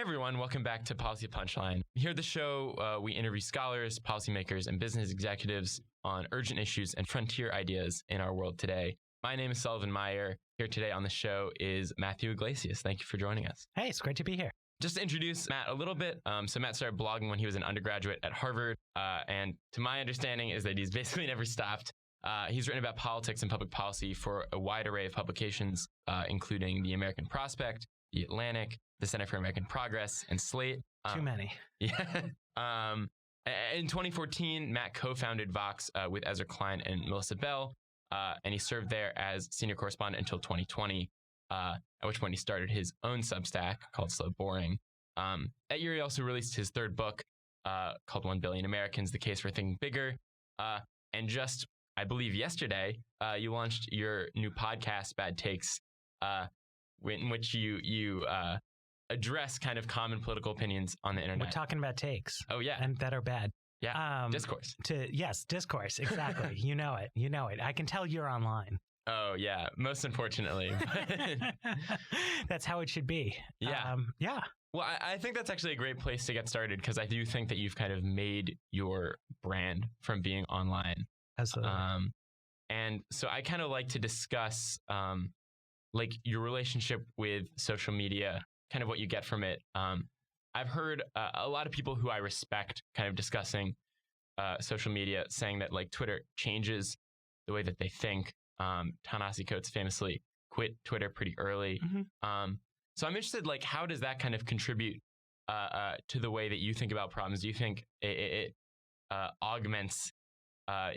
everyone, welcome back to Policy Punchline. Here at the show, we interview scholars, policymakers, and business executives on urgent issues and frontier ideas in our world today. My name is Sullivan Meyer. Here today on the show is Matthew Yglesias. Thank you for joining us. Hey, it's great to be here. Just to introduce Matt a little bit, so Matt started blogging when he was an undergraduate at Harvard, and to my understanding is that he's basically never stopped. He's written about politics and public policy for a wide array of publications, including The American Prospect, The Atlantic, the Center for American Progress, and Slate. Too many. Yeah. In 2014, Matt co-founded Vox with Ezra, Klein, and Melissa Bell, and he served there as senior correspondent until 2020, at which point he started his own Substack called Slow Boring. That year, he also released his third book called 1 Billion Americans, The Case for Thinking Bigger. And just, I believe yesterday, you launched your new podcast, Bad Takes, in which you address kind of common political opinions on the internet. We're talking about takes. Oh, yeah. And that are bad. Yeah, discourse. Yes, discourse, exactly. You know it. I can tell you're online. Oh, yeah, most unfortunately. That's how it should be. Yeah. Yeah. Well, I think that's actually a great place to get started because I do think that you've kind of made your brand from being online. Absolutely. And so I kind of like to discuss like your relationship with social media, kind of what you get from it. I've heard a lot of people who I respect kind of discussing social media saying that like Twitter changes the way that they think. Ta-Nehisi Coates famously quit Twitter pretty early. Mm-hmm. So I'm interested, like, how does that kind of contribute to the way that you think about problems? Do you think it augments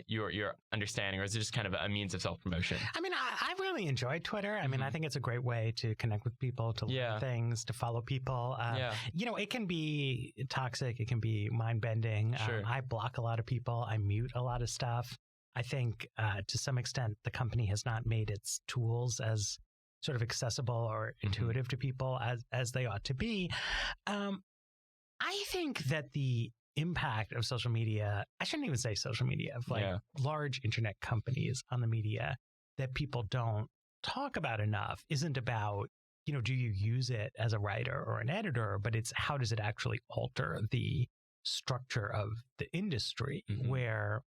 your understanding, or is it just kind of a means of self-promotion? I mean, I really enjoy Twitter. I mean, I think it's a great way to connect with people, to learn things, to follow people. You know, it can be toxic. It can be mind-bending. Sure. I block a lot of people. I mute a lot of stuff. I think to some extent, the company has not made its tools as sort of accessible or intuitive to people as they ought to be. I think that the impact of social media, I shouldn't even say social media, of like large internet companies on the media that people don't talk about enough isn't about, you know, do you use it as a writer or an editor, but it's how does it actually alter the structure of the industry where,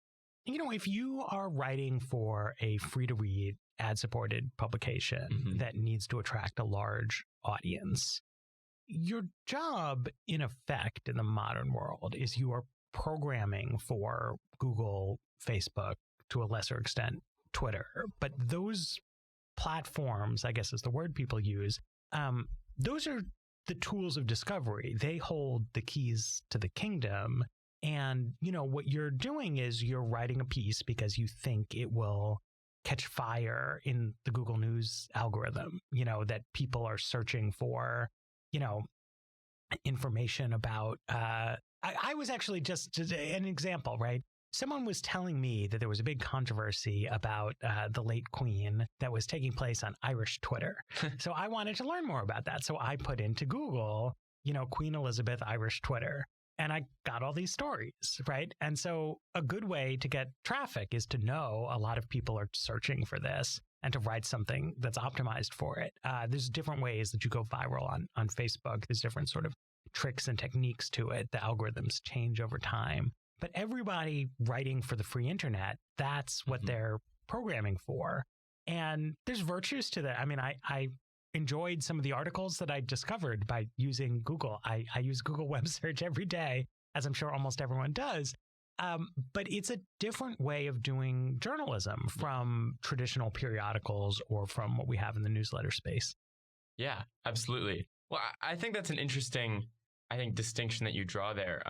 you know, if you are writing for a free-to-read, ad-supported publication that needs to attract a large audience, your job, in effect, in the modern world, is you are programming for Google, Facebook, to a lesser extent, Twitter. But those platforms, I guess is the word people use, those are the tools of discovery. They hold the keys to the kingdom. And, you know, what you're doing is you're writing a piece because you think it will catch fire in the Google News algorithm, you know, that people are searching for, you know, information about, I was actually just an example, right? Someone was telling me that there was a big controversy about the late Queen that was taking place on Irish Twitter. So I wanted to learn more about that. So I put into Google, you know, Queen Elizabeth Irish Twitter. And I got all these stories, right? And so a good way to get traffic is to know a lot of people are searching for this and to write something that's optimized for it. There's different ways that you go viral on Facebook. There's different sort of tricks and techniques to it. The algorithms change over time. But everybody writing for the free internet, that's what they're programming for. And there's virtues to that. I mean, I enjoyed some of the articles that I discovered by using Google. I use Google web search every day, as I'm sure almost everyone does. But it's a different way of doing journalism from traditional periodicals or from what we have in the newsletter space. Yeah, absolutely. Well, I think that's an interesting, distinction that you draw there.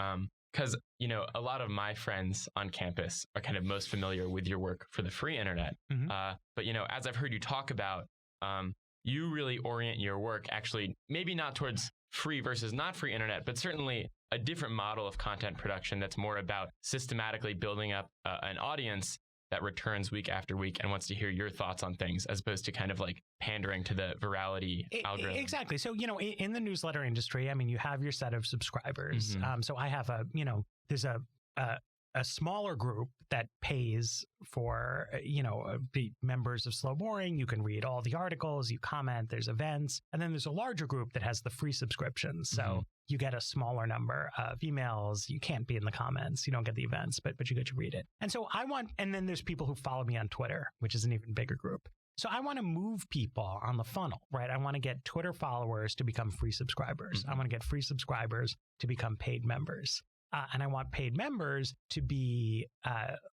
Because, you know, a lot of my friends on campus are kind of most familiar with your work for the free internet. But, you know, as I've heard you talk about, you really orient your work actually maybe not towards free versus not free internet, but certainly a different model of content production that's more about systematically building up an audience that returns week after week and wants to hear your thoughts on things as opposed to kind of like pandering to the virality algorithm. Exactly. So, you know, in the newsletter industry, I mean, you have your set of subscribers. So I have there's a a smaller group that pays for, the members of Slow Boring. You can read all the articles, you comment, there's events. And then there's a larger group that has the free subscriptions. So you get a smaller number of emails. You can't be in the comments. You don't get the events, but you get to read it. And so and then there's people who follow me on Twitter, which is an even bigger group. So I want to move people on the funnel, right? I want to get Twitter followers to become free subscribers. I want to get free subscribers to become paid members. And I want paid members to be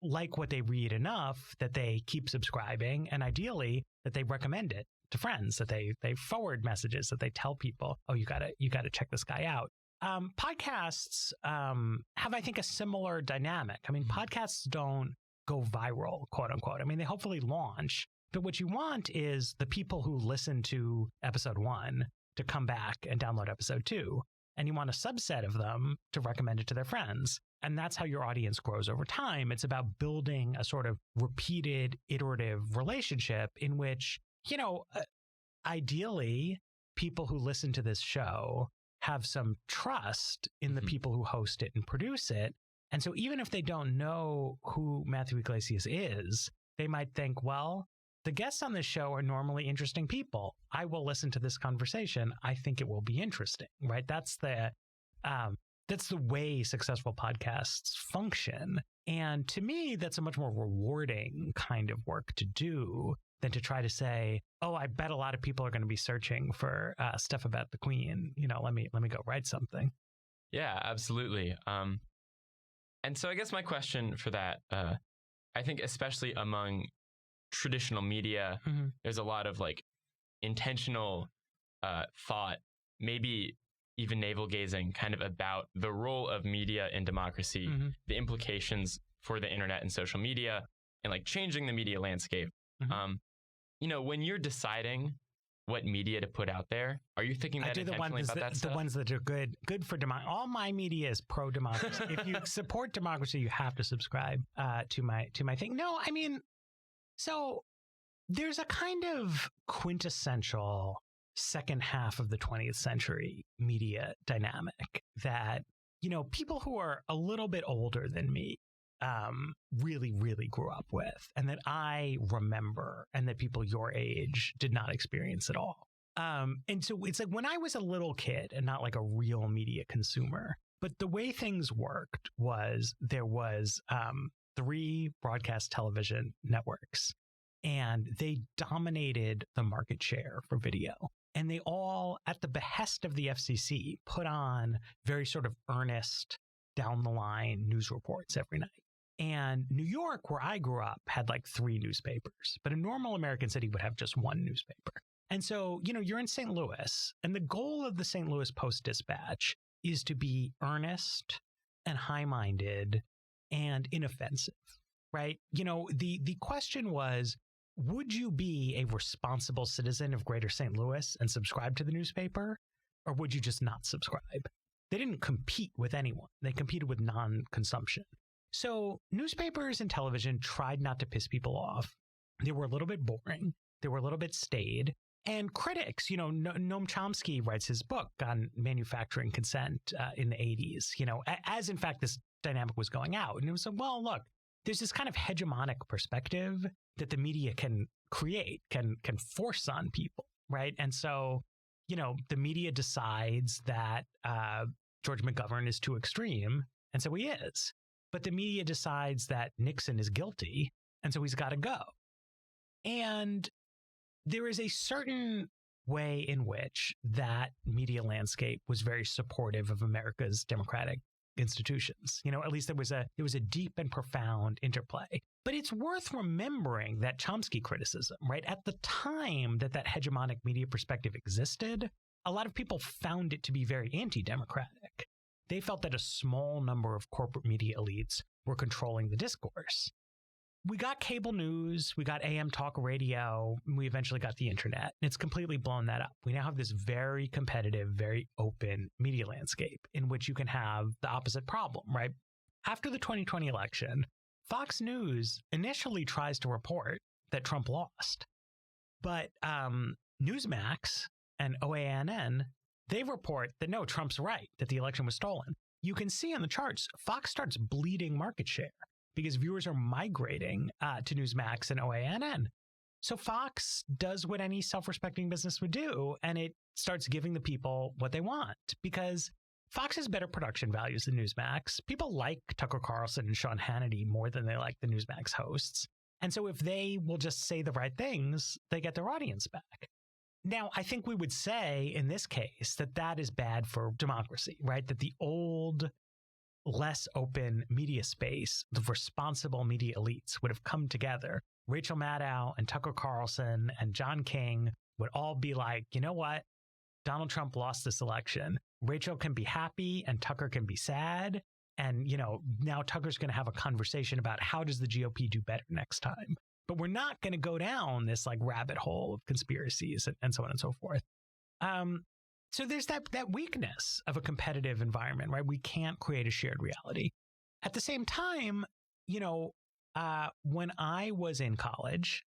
like what they read enough that they keep subscribing, and ideally that they recommend it to friends, that they forward messages, that they tell people, oh, you gotta check this guy out. Podcasts have, I think, a similar dynamic. I mean, podcasts don't go viral, quote unquote. I mean, they hopefully launch, but what you want is the people who listen to episode 1 to come back and download episode 2. And you want a subset of them to recommend it to their friends. And that's how your audience grows over time. It's about building a sort of repeated, iterative relationship in which, ideally, people who listen to this show have some trust in the people who host it and produce it. And so even if they don't know who Matthew Yglesias is, they might think, well, the guests on this show are normally interesting people. I will listen to this conversation. I think it will be interesting, right? That's the way successful podcasts function. And to me, that's a much more rewarding kind of work to do than to try to say, oh, I bet a lot of people are going to be searching for stuff about the Queen. Let me go write something. Yeah, absolutely. And so I guess my question for that, I think especially among traditional media, there's a lot of like intentional thought, maybe even navel gazing, kind of about the role of media in democracy, the implications for the internet and social media, and like changing the media landscape. When you're deciding what media to put out there, are you thinking that intentionally about that stuff? The ones that are good for democracy. All my media is pro-democracy. If you support democracy, you have to subscribe to my thing. No, I mean, so there's a kind of quintessential second half of the 20th century media dynamic that, people who are a little bit older than me really, really grew up with, and that I remember, and that people your age did not experience at all. And so it's like when I was a little kid and not like a real media consumer, but the way things worked was there was 3 broadcast television networks, and they dominated the market share for video. And they all, at the behest of the FCC, put on very sort of earnest, down-the-line news reports every night. And New York, where I grew up, had like 3 newspapers, but a normal American city would have just 1 newspaper. And so, you're in St. Louis, and the goal of the St. Louis Post-Dispatch is to be earnest and high-minded and inoffensive, right? The question was, would you be a responsible citizen of Greater St. Louis and subscribe to the newspaper, or would you just not subscribe? They didn't compete with anyone. They competed with non-consumption. So newspapers and television tried not to piss people off. They were a little bit boring. They were a little bit staid. And critics, Noam Chomsky writes his book on manufacturing consent in the 80s, as in fact this dynamic was going out. And it was like, well, look, there's this kind of hegemonic perspective that the media can create, can force on people, right? And so, the media decides that George McGovern is too extreme, and so he is. But the media decides that Nixon is guilty, and so he's got to go. And there is a certain way in which that media landscape was very supportive of America's democratic institutions. At least there was a deep and profound interplay. But it's worth remembering that Chomsky criticism, right? At the time that hegemonic media perspective existed, a lot of people found it to be very anti-democratic. They felt that a small number of corporate media elites were controlling the discourse. We got cable news, we got AM talk radio, and we eventually got the internet. It's completely blown that up. We now have this very competitive, very open media landscape in which you can have the opposite problem, right? After the 2020 election, Fox News initially tries to report that Trump lost. But Newsmax and OANN, they report that no, Trump's right, that the election was stolen. you can see on the charts, Fox starts bleeding market share because viewers are migrating to Newsmax and OANN. So Fox does what any self-respecting business would do, and it starts giving the people what they want because Fox has better production values than Newsmax. People like Tucker Carlson and Sean Hannity more than they like the Newsmax hosts. And so if they will just say the right things, they get their audience back. Now, I think we would say in this case that that is bad for democracy, right? That the old, less open media space, the responsible media elites would have come together. Rachel Maddow and Tucker Carlson and John King would all be like, you know what? Donald Trump lost this election. Rachel can be happy and Tucker can be sad. And, you know, now Tucker's going to have a conversation about how does the GOP do better next time. But we're not going to go down this like rabbit hole of conspiracies and so on and so forth. So there's that weakness of a competitive environment, right? We can't create a shared reality. At the same time, you know, when I was in college,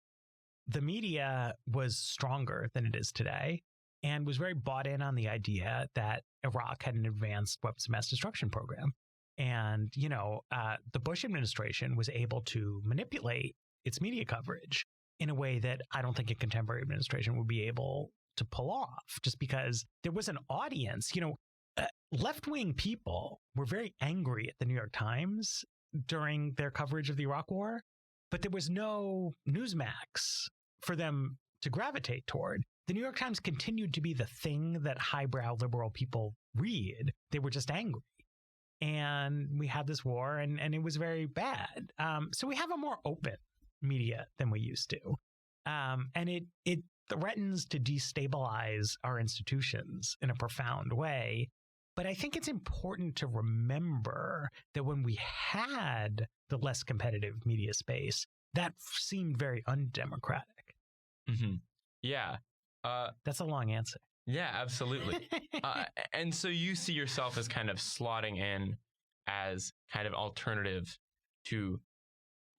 the media was stronger than it is today and was very bought in on the idea that Iraq had an advanced weapons of mass destruction program. And, you know, the Bush administration was able to manipulate its media coverage in a way that I don't think a contemporary administration would be able to pull off, just because there was an audience. You know, left-wing people were very angry at the New York Times during their coverage of the Iraq War, but there was no Newsmax for them to gravitate toward. The New York Times continued to be the thing that highbrow liberal people read. They were just angry. And we had this war and it was very bad. So we have a more open media than we used to. And it threatens to destabilize our institutions in a profound way. But I think it's important to remember that when we had the less competitive media space, that seemed very undemocratic. Mm-hmm. Yeah. That's a long answer. Yeah, absolutely. And so you see yourself as kind of slotting in as kind of alternative to,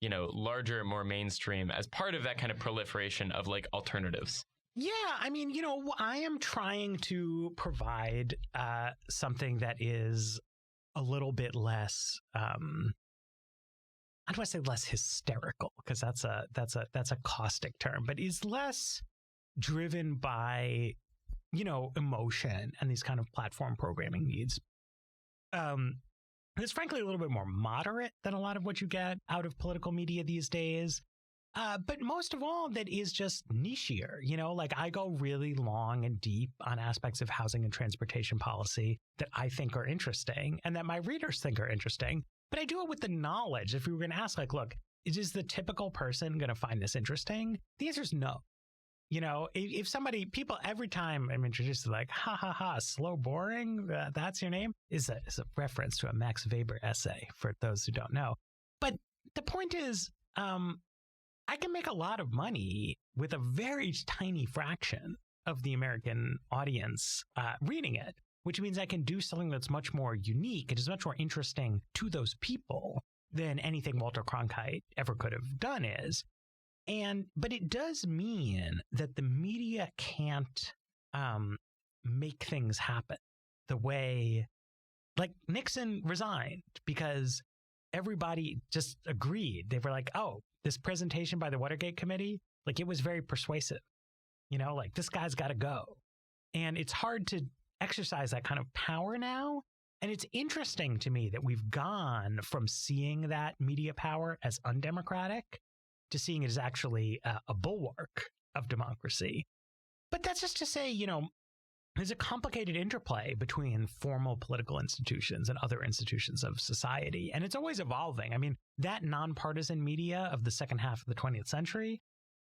you know, larger, more mainstream as part of that kind of proliferation of like alternatives. Yeah, I mean, you know, I am trying to provide something that is a little bit less, I don't want to say less hysterical, because that's a caustic term, but is less driven by, you know, emotion and these kind of platform programming needs. It's frankly a little bit more moderate than a lot of what you get out of political media these days. But most of all, that is just nichier. You know, like I go really long and deep on aspects of housing and transportation policy that I think are interesting and that my readers think are interesting. But I do it with the knowledge. If we were going to ask, like, look, is the typical person going to find this interesting? The answer is no. You know, if people every time I'm introduced to like, ha ha ha, slow, boring, that's your name, is a reference to a Max Weber essay for those who don't know. But the point is, I can make a lot of money with a very tiny fraction of the American audience reading it, which means I can do something that's much more unique. It is much more interesting to those people than anything Walter Cronkite ever could have done is. But it does mean that the media can't make things happen the way, like Nixon resigned because everybody just agreed. They were like, oh, this presentation by the Watergate Committee, like it was very persuasive. You know, like this guy's got to go. And it's hard to exercise that kind of power now. And it's interesting to me that we've gone from seeing that media power as undemocratic to seeing it as actually a bulwark of democracy. But that's just to say, you know, there's a complicated interplay between formal political institutions and other institutions of society. And it's always evolving. I mean, that nonpartisan media of the second half of the 20th century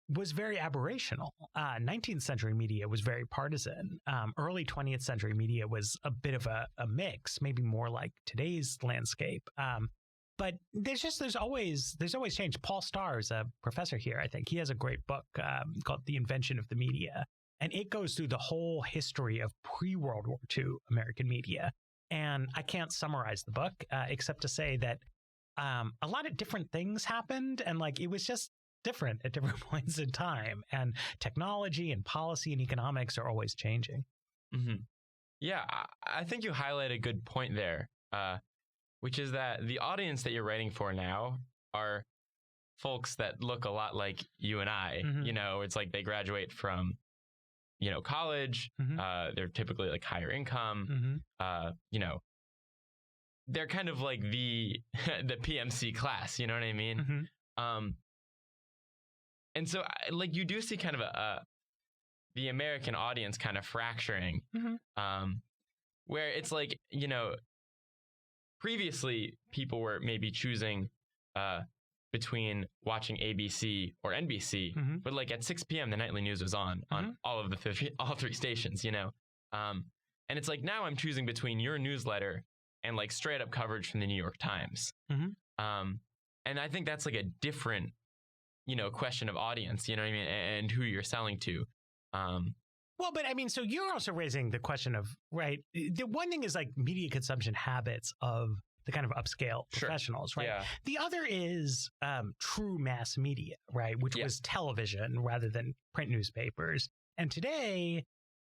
was very aberrational. 19th century media was very partisan. Early 20th century media was a bit of a mix, maybe more like today's landscape. But there's always change. Paul Starr is a professor here, I think. He has a great book called The Invention of the Media. And it goes through the whole history of pre-World War II American media. And I can't summarize the book except to say that a lot of different things happened. And like it was just different at different points in time. And technology and policy and economics are always changing. Mm-hmm. Yeah, I think you highlight a good point there. which is that the audience that you're writing for now are folks that look a lot like you and I. Mm-hmm. It's like they graduate from, college. Mm-hmm. They're typically like higher income. Mm-hmm. They're kind of like the the PMC class. You know what I mean? Mm-hmm. And so, like, you do see kind of the American audience kind of fracturing, where it's like, previously people were maybe choosing between watching ABC or NBC, but like at 6 p.m. the nightly news was on all of all three stations, and it's like now I'm choosing between your newsletter and like straight up coverage from the New York Times, and I think that's like a different question of audience, you know what I mean, and who you're selling to. Well, but I mean, so you're also raising the question of, right, the one thing is like media consumption habits of the kind of upscale professionals, right? Yeah. The other is true mass media, right, which was television rather than print newspapers. And today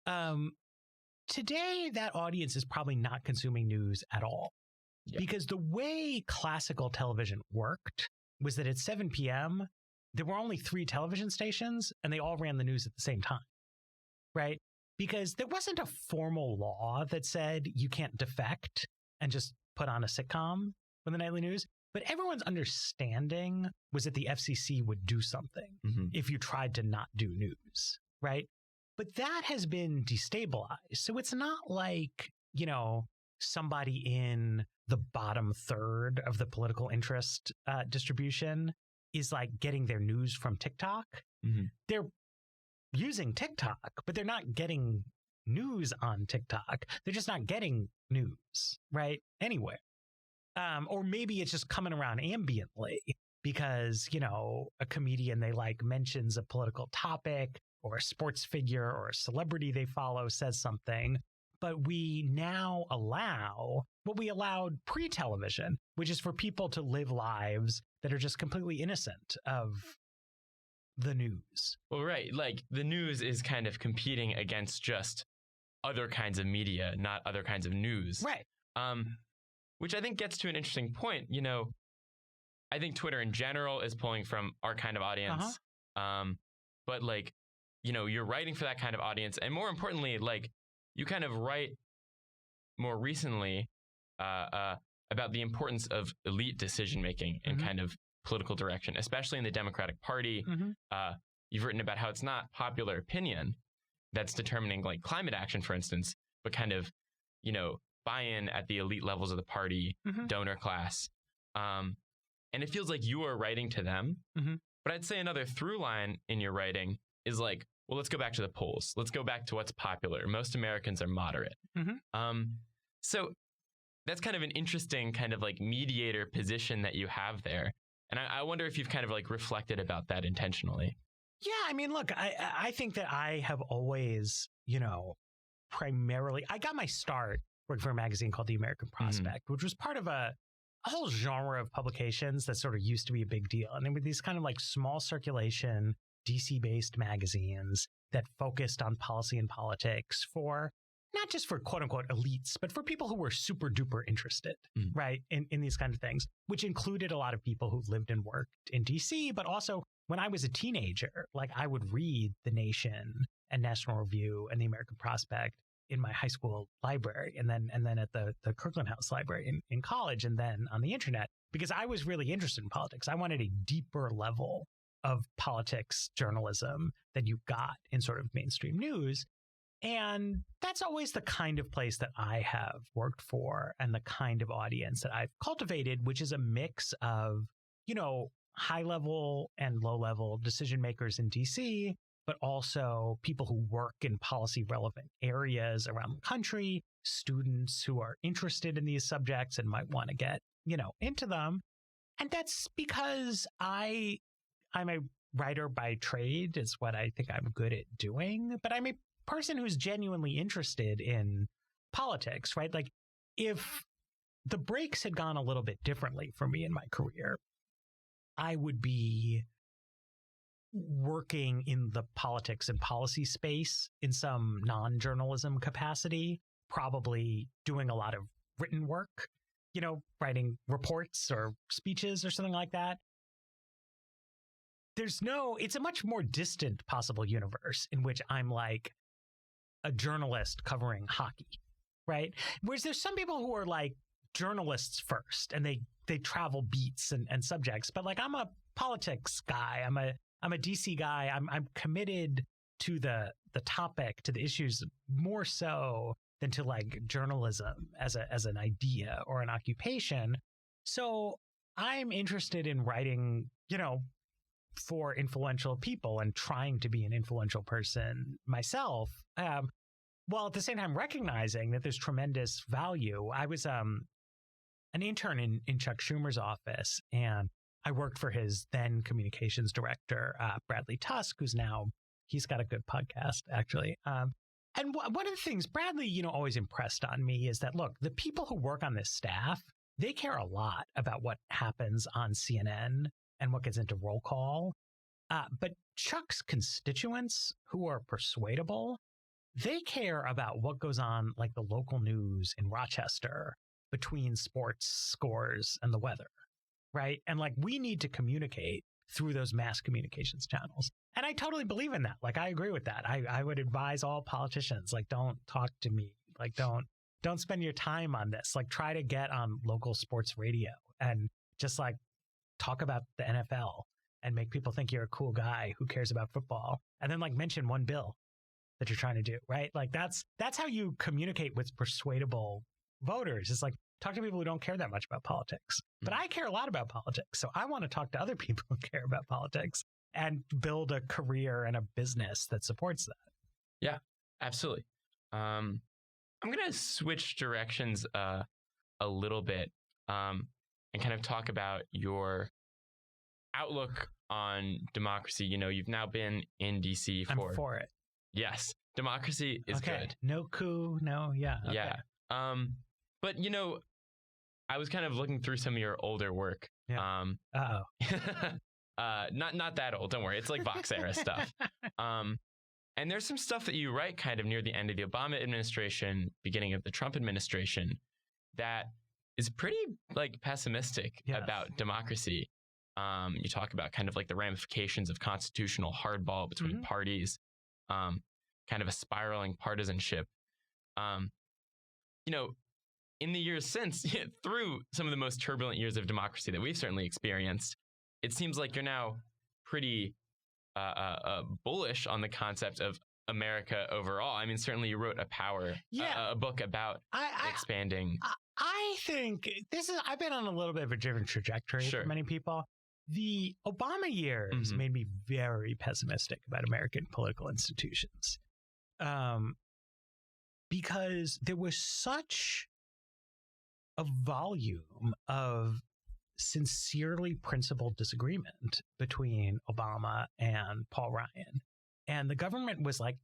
that audience is probably not consuming news at all. Because the way classical television worked was that at 7 p.m., there were only 3 television stations and they all ran the news at the same time, right? Because there wasn't a formal law that said you can't defect and just put on a sitcom with the nightly news. But everyone's understanding was that the FCC would do something if you tried to not do news, right? But that has been destabilized. So it's not like, somebody in the bottom third of the political interest distribution is like getting their news from TikTok. They're using TikTok, but they're not getting news on TikTok. They're just not getting news, right? Anywhere. Or maybe it's just coming around ambiently because, a comedian they like mentions a political topic or a sports figure or a celebrity they follow says something. But we now allow what we allowed pre-television, which is for people to live lives that are just completely innocent of the news. Well, right. Like the news is kind of competing against just other kinds of media, not other kinds of news. Right. Which I think gets to an interesting point. I think Twitter in general is pulling from our kind of audience. But like, you're writing for that kind of audience. And more importantly, like you kind of write more recently about the importance of elite decision-making and kind of political direction, especially in the Democratic Party. You've written about how it's not popular opinion that's determining like climate action, for instance, but kind of, buy-in at the elite levels of the party, donor class. And it feels like you are writing to them. But I'd say another through line in your writing is like, well, let's go back to the polls. Let's go back to what's popular. Most Americans are moderate. So that's kind of an interesting kind of like mediator position that you have there. And I wonder if you've kind of like reflected about that intentionally. Yeah, I mean, look, I think that I have always, primarily, I got my start working for a magazine called The American Prospect, which was part of a whole genre of publications that sort of used to be a big deal. And they were these kind of like small circulation, DC-based magazines that focused on policy and politics for not just for quote unquote elites, but for people who were super duper interested, right, in these kinds of things, which included a lot of people who lived and worked in DC. But also when I was a teenager, like I would read The Nation and National Review and The American Prospect in my high school library and then at the Kirkland House Library in college and then on the internet, because I was really interested in politics. I wanted a deeper level of politics journalism than you got in sort of mainstream news. And that's always the kind of place that I have worked for and the kind of audience that I've cultivated, which is a mix of, high level and low level decision makers in DC, but also people who work in policy relevant areas around the country, students who are interested in these subjects and might want to get, into them. And that's because I'm a writer by trade, is what I think I'm good at doing, but I'm a person who's genuinely interested in politics, right? Like if the breaks had gone a little bit differently for me in my career, I would be working in the politics and policy space in some non-journalism capacity, probably doing a lot of written work writing reports or speeches or something like that. It's a much more distant possible universe in which I'm like a journalist covering hockey, right? Whereas there's some people who are like journalists first and they travel beats and subjects, but like I'm a politics guy, I'm a DC guy, I'm committed to the topic, to the issues more so than to like journalism as an idea or an occupation. So I'm interested in writing, for influential people and trying to be an influential person myself, while at the same time recognizing that there's tremendous value. I was an intern in Chuck Schumer's office, and I worked for his then communications director, Bradley Tusk, he's got a good podcast, actually. And one of the things Bradley, always impressed on me is that, look, the people who work on this staff, they care a lot about what happens on CNN and what gets into roll call. But Chuck's constituents, who are persuadable, they care about what goes on, like the local news in Rochester between sports scores and the weather, right? And like we need to communicate through those mass communications channels. And I totally believe in that. Like I agree with that. I would advise all politicians, like don't talk to me. Like don't spend your time on this. Like try to get on local sports radio and just like talk about the NFL and make people think you're a cool guy who cares about football. And then like mention one bill that you're trying to do, right? Like that's how you communicate with persuadable voters. It's like talk to people who don't care that much about politics. But I care a lot about politics. So I want to talk to other people who care about politics and build a career and a business that supports that. Yeah, absolutely. I'm going to switch directions a little bit and kind of talk about your outlook on democracy. You've now been in DC for... I'm for it. Yes, democracy is good. No coup, no, yeah. Okay. Yeah. But, I was kind of looking through some of your older work. Yeah. Not that old, don't worry. It's like Vox era stuff. And there's some stuff that you write kind of near the end of the Obama administration, beginning of the Trump administration, that is pretty like pessimistic about democracy. You talk about kind of like the ramifications of constitutional hardball between parties, kind of a spiraling partisanship. In the years since, through some of the most turbulent years of democracy that we've certainly experienced, it seems like you're now pretty bullish on the concept of America overall. I mean, certainly you wrote a book about expanding. I think I've been on a little bit of a different trajectory for many people. The Obama years made me very pessimistic about American political institutions. Because there was such a volume of sincerely principled disagreement between Obama and Paul Ryan. And the government was like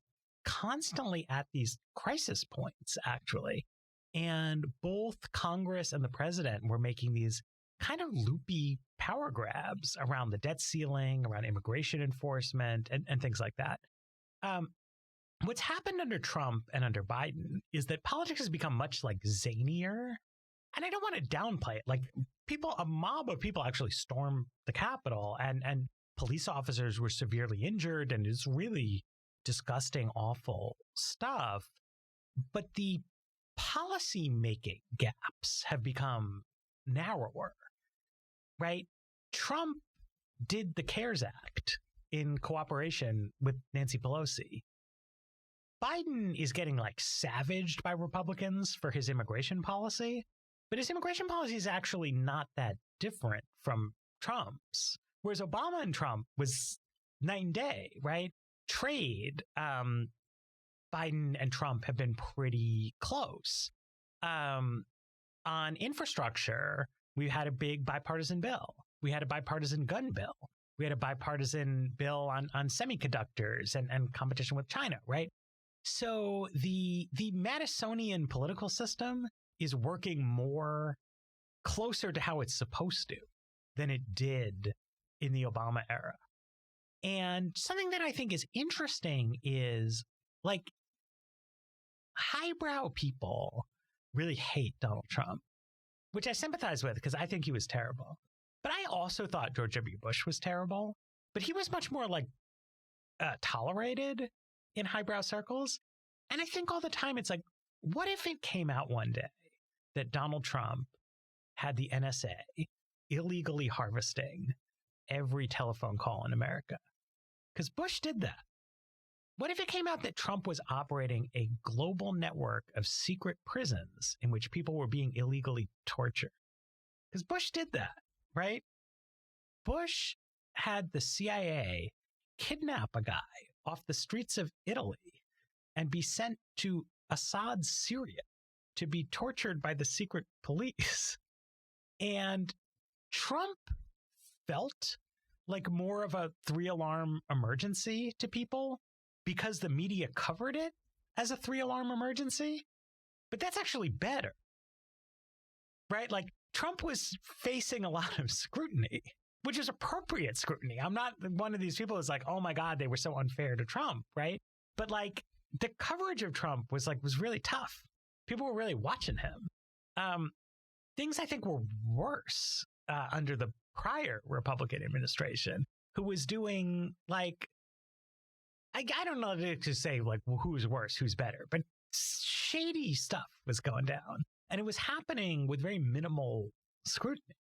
constantly at these crisis points, actually. And both Congress and the president were making these kind of loopy power grabs around the debt ceiling, around immigration enforcement, and things like that. What's happened under Trump and under Biden is that politics has become much like zanier. And I don't want to downplay it. Like a mob of people actually stormed the Capitol and police officers were severely injured, and it's really disgusting, awful stuff. But the policy making gaps have become narrower, right? Trump did the CARES Act in cooperation with Nancy Pelosi. Biden is getting like savaged by Republicans for his immigration policy. But his immigration policy is actually not that different from Trump's. Whereas Obama and Trump was night and day, right? Trade, Biden and Trump have been pretty close. On infrastructure, we had a big bipartisan bill. We had a bipartisan gun bill. We had a bipartisan bill on semiconductors and competition with China, right? So the Madisonian political system is working more closer to how it's supposed to than it did in the Obama era. And something that I think is interesting is like highbrow people really hate Donald Trump, which I sympathize with because I think he was terrible. But I also thought George W. Bush was terrible. But he was much more like tolerated in highbrow circles. And I think all the time it's like, what if it came out one day that Donald Trump had the NSA illegally harvesting every telephone call in America? Because Bush did that. What if it came out that Trump was operating a global network of secret prisons in which people were being illegally tortured? Because Bush did that, right? Bush had the CIA kidnap a guy off the streets of Italy and be sent to Assad's Syria to be tortured by the secret police. And Trump felt like more of a 3-alarm emergency to people because the media covered it as a 3-alarm emergency. But that's actually better, right? Like Trump was facing a lot of scrutiny, which is appropriate scrutiny. I'm not one of these people who's like, oh my God, they were so unfair to Trump, right? But like the coverage of Trump was really tough. People were really watching him. Things I think were worse under the prior Republican administration, who was doing like, I don't know to say like who's worse, who's better, but shady stuff was going down. And it was happening with very minimal scrutiny,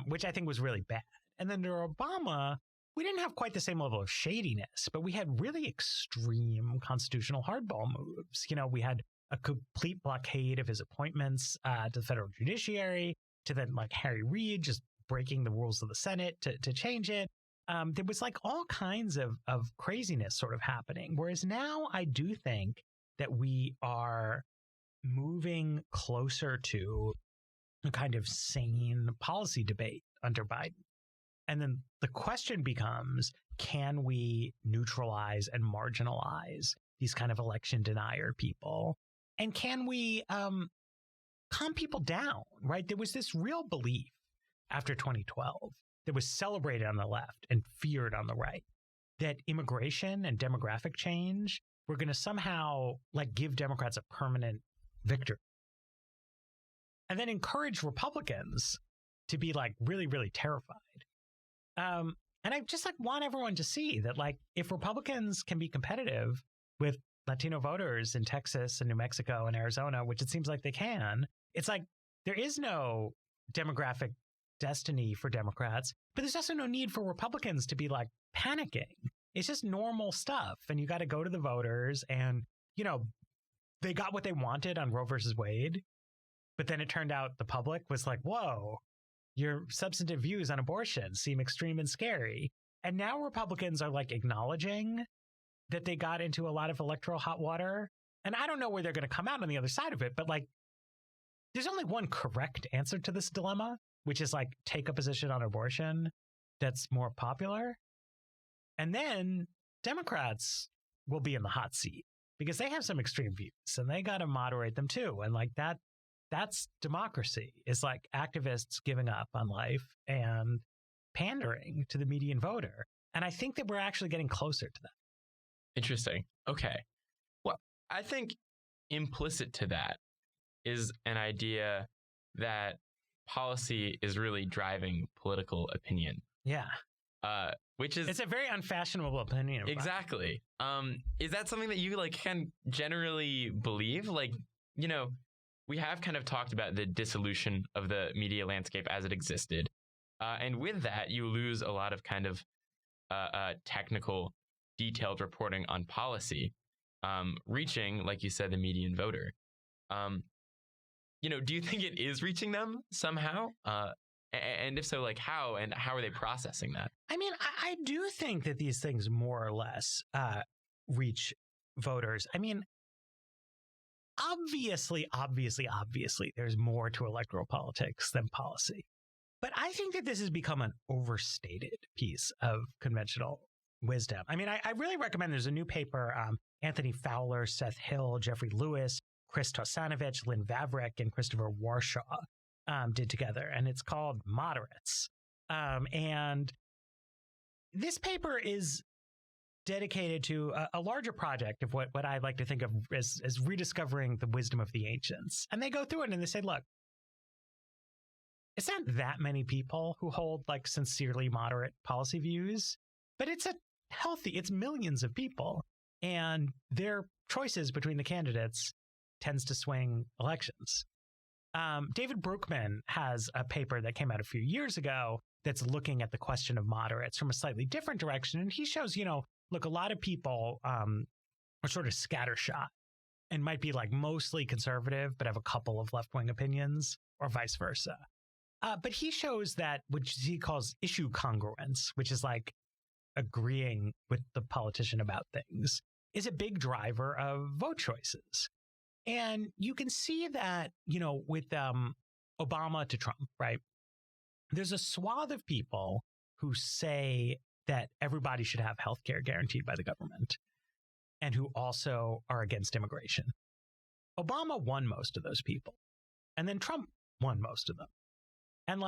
which I think was really bad. And then under Obama, we didn't have quite the same level of shadiness, but we had really extreme constitutional hardball moves. You know, we had a complete blockade of his appointments to the federal judiciary, to then like Harry Reid just breaking the rules of the Senate to change it. There was like all kinds of craziness sort of happening. Whereas now I do think that we are moving closer to a kind of sane policy debate under Biden. And then the question becomes, can we neutralize and marginalize these kind of election denier people? And can we calm people down, right? There was this real belief after 2012 that was celebrated on the left and feared on the right, that immigration and demographic change were going to somehow like give Democrats a permanent victory. And then encourage Republicans to be like really, really terrified. And I just like want everyone to see that like if Republicans can be competitive with Latino voters in Texas and New Mexico and Arizona, which it seems like they can, it's like there is no demographic destiny for Democrats, but there's also no need for Republicans to be like panicking. It's just normal stuff. And you got to go to the voters and, you know, they got what they wanted on Roe versus Wade. But then it turned out the public was like, whoa, your substantive views on abortion seem extreme and scary. And now Republicans are like acknowledging that they got into a lot of electoral hot water. And I don't know where they're going to come out on the other side of it, but like, there's only one correct answer to this dilemma, which is like take a position on abortion that's more popular. And then Democrats will be in the hot seat because they have some extreme views and they got to moderate them too. And like that's democracy, is like activists giving up on life and pandering to the median voter. And I think that we're actually getting closer to that. Interesting. Okay. Well, I think implicit to that is an idea that policy is really driving political opinion. Yeah. Which is... It's a very unfashionable opinion. Exactly. Is that something that you like can generally believe? Like, you know, we have kind of talked about the dissolution of the media landscape as it existed. And with that, you lose a lot of kind of technical, detailed reporting on policy, reaching, like you said, the median voter. You know, do you think it is reaching them somehow? And if so, like how? And how are they processing that? I mean, I do think that these things more or less reach voters. I mean, obviously, there's more to electoral politics than policy. But I think that this has become an overstated piece of conventional wisdom. I mean, I really recommend, there's a new paper, Anthony Fowler, Seth Hill, Jeffrey Lewis, Chris Tosanovich, Lynn Vavreck, and Christopher Warshaw did together, and it's called Moderates. And this paper is dedicated to a larger project of what I like to think of as rediscovering the wisdom of the ancients. And they go through it and they say, look, it's not that many people who hold like sincerely moderate policy views, but it's millions of people, and their choices between the candidates tends to swing elections. David Brookman has a paper that came out a few years ago that's looking at the question of moderates from a slightly different direction. And he shows, look, a lot of people are sort of scattershot and might be like mostly conservative, but have a couple of left-wing opinions, or vice versa. But he shows that what he calls issue congruence, which is like agreeing with the politician about things, is a big driver of vote choices. And you can see that, with Obama to Trump, right? There's a swath of people who say that everybody should have health care guaranteed by the government and who also are against immigration. Obama won most of those people. And then Trump won most of them. And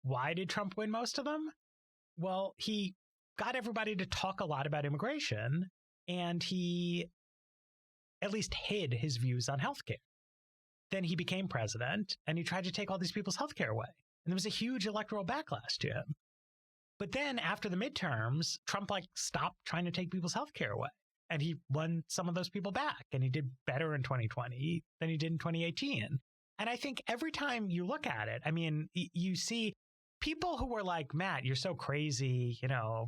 why did Trump win most of them? Well, he got everybody to talk a lot about immigration, and he at least hid his views on healthcare. Then he became president, and he tried to take all these people's healthcare away. And there was a huge electoral backlash to him. But then after the midterms, Trump stopped trying to take people's healthcare away. And he won some of those people back. And he did better in 2020 than he did in 2018. And I think every time you look at it, I mean, you see people who were like, Matt, you're so crazy.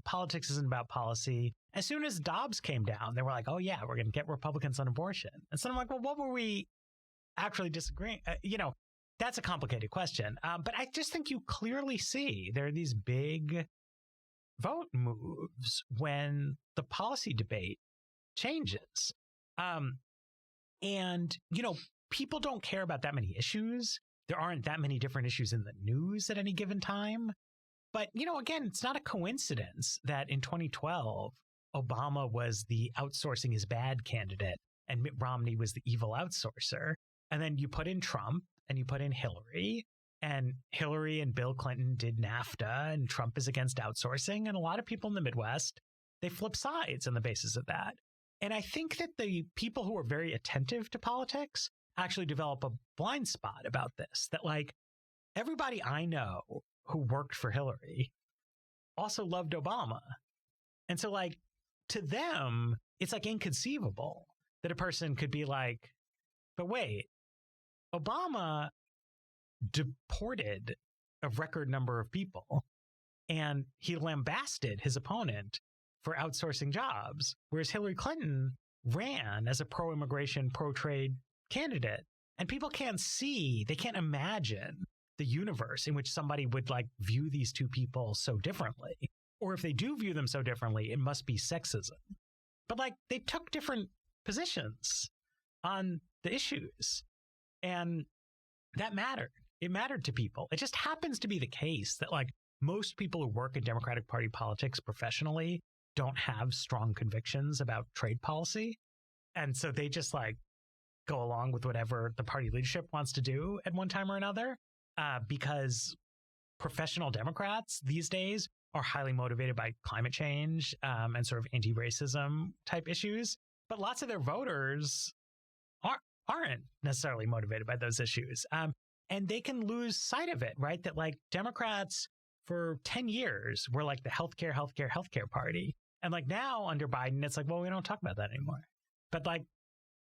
Politics isn't about policy. As soon as Dobbs came down, they were like, oh, yeah, we're going to get Republicans on abortion. And so I'm like, well, what were we actually disagreeing? That's a complicated question. But I just think you clearly see there are these big vote moves when the policy debate changes. And people don't care about that many issues. There aren't that many different issues in the news at any given time. But, again, it's not a coincidence that in 2012, Obama was the outsourcing is bad candidate and Mitt Romney was the evil outsourcer. And then you put in Trump and you put in Hillary, and Hillary and Bill Clinton did NAFTA, and Trump is against outsourcing. And a lot of people in the Midwest, they flip sides on the basis of that. And I think that the people who are very attentive to politics actually develop a blind spot about this, that everybody I know who worked for Hillary also loved Obama. And so to them, it's inconceivable that a person could be like, but wait, Obama deported a record number of people and he lambasted his opponent for outsourcing jobs, whereas Hillary Clinton ran as a pro-immigration, pro-trade candidate. And people can't imagine the universe in which somebody would view these two people so differently. Or if they do view them so differently, it must be sexism. But they took different positions on the issues. And that mattered. It mattered to people. It just happens to be the case that most people who work in Democratic Party politics professionally don't have strong convictions about trade policy. And so they just go along with whatever the party leadership wants to do at one time or another, because professional Democrats these days are highly motivated by climate change and sort of anti-racism type issues. But lots of their voters aren't necessarily motivated by those issues. And they can lose sight of it, right? That Democrats for 10 years were the healthcare party. And now under Biden, it's well, we don't talk about that anymore. But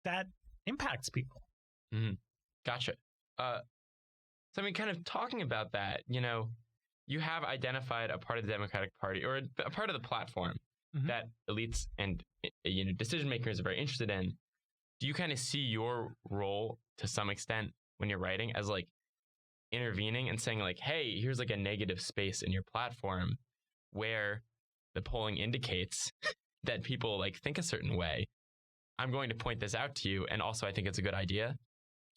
that impacts people. Mm-hmm. Gotcha. So I mean, kind of talking about that, you have identified a part of the Democratic Party or a part of the platform that elites and decision makers are very interested in. Do you kind of see your role to some extent when you're writing as intervening and saying hey, here's a negative space in your platform where the polling indicates that people think a certain way. I'm going to point this out to you, and also I think it's a good idea.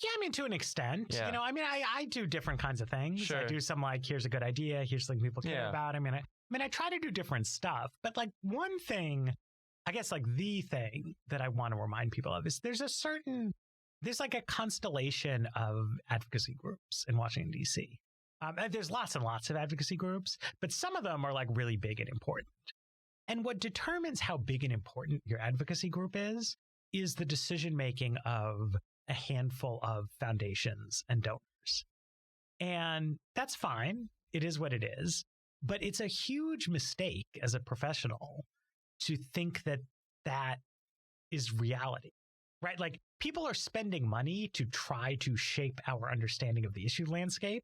Yeah, I mean, to an extent. Yeah. I do different kinds of things. Sure. I do some here's a good idea, here's something people care about. I try to do different stuff, but one thing, I guess the thing that I want to remind people of is there's a constellation of advocacy groups in Washington, D.C. There's lots and lots of advocacy groups, but some of them are really big and important. And what determines how big and important your advocacy group is the decision making of a handful of foundations and donors. And that's fine. It is what it is. But it's a huge mistake as a professional to think that that is reality, right? Like, people are spending money to try to shape our understanding of the issue landscape.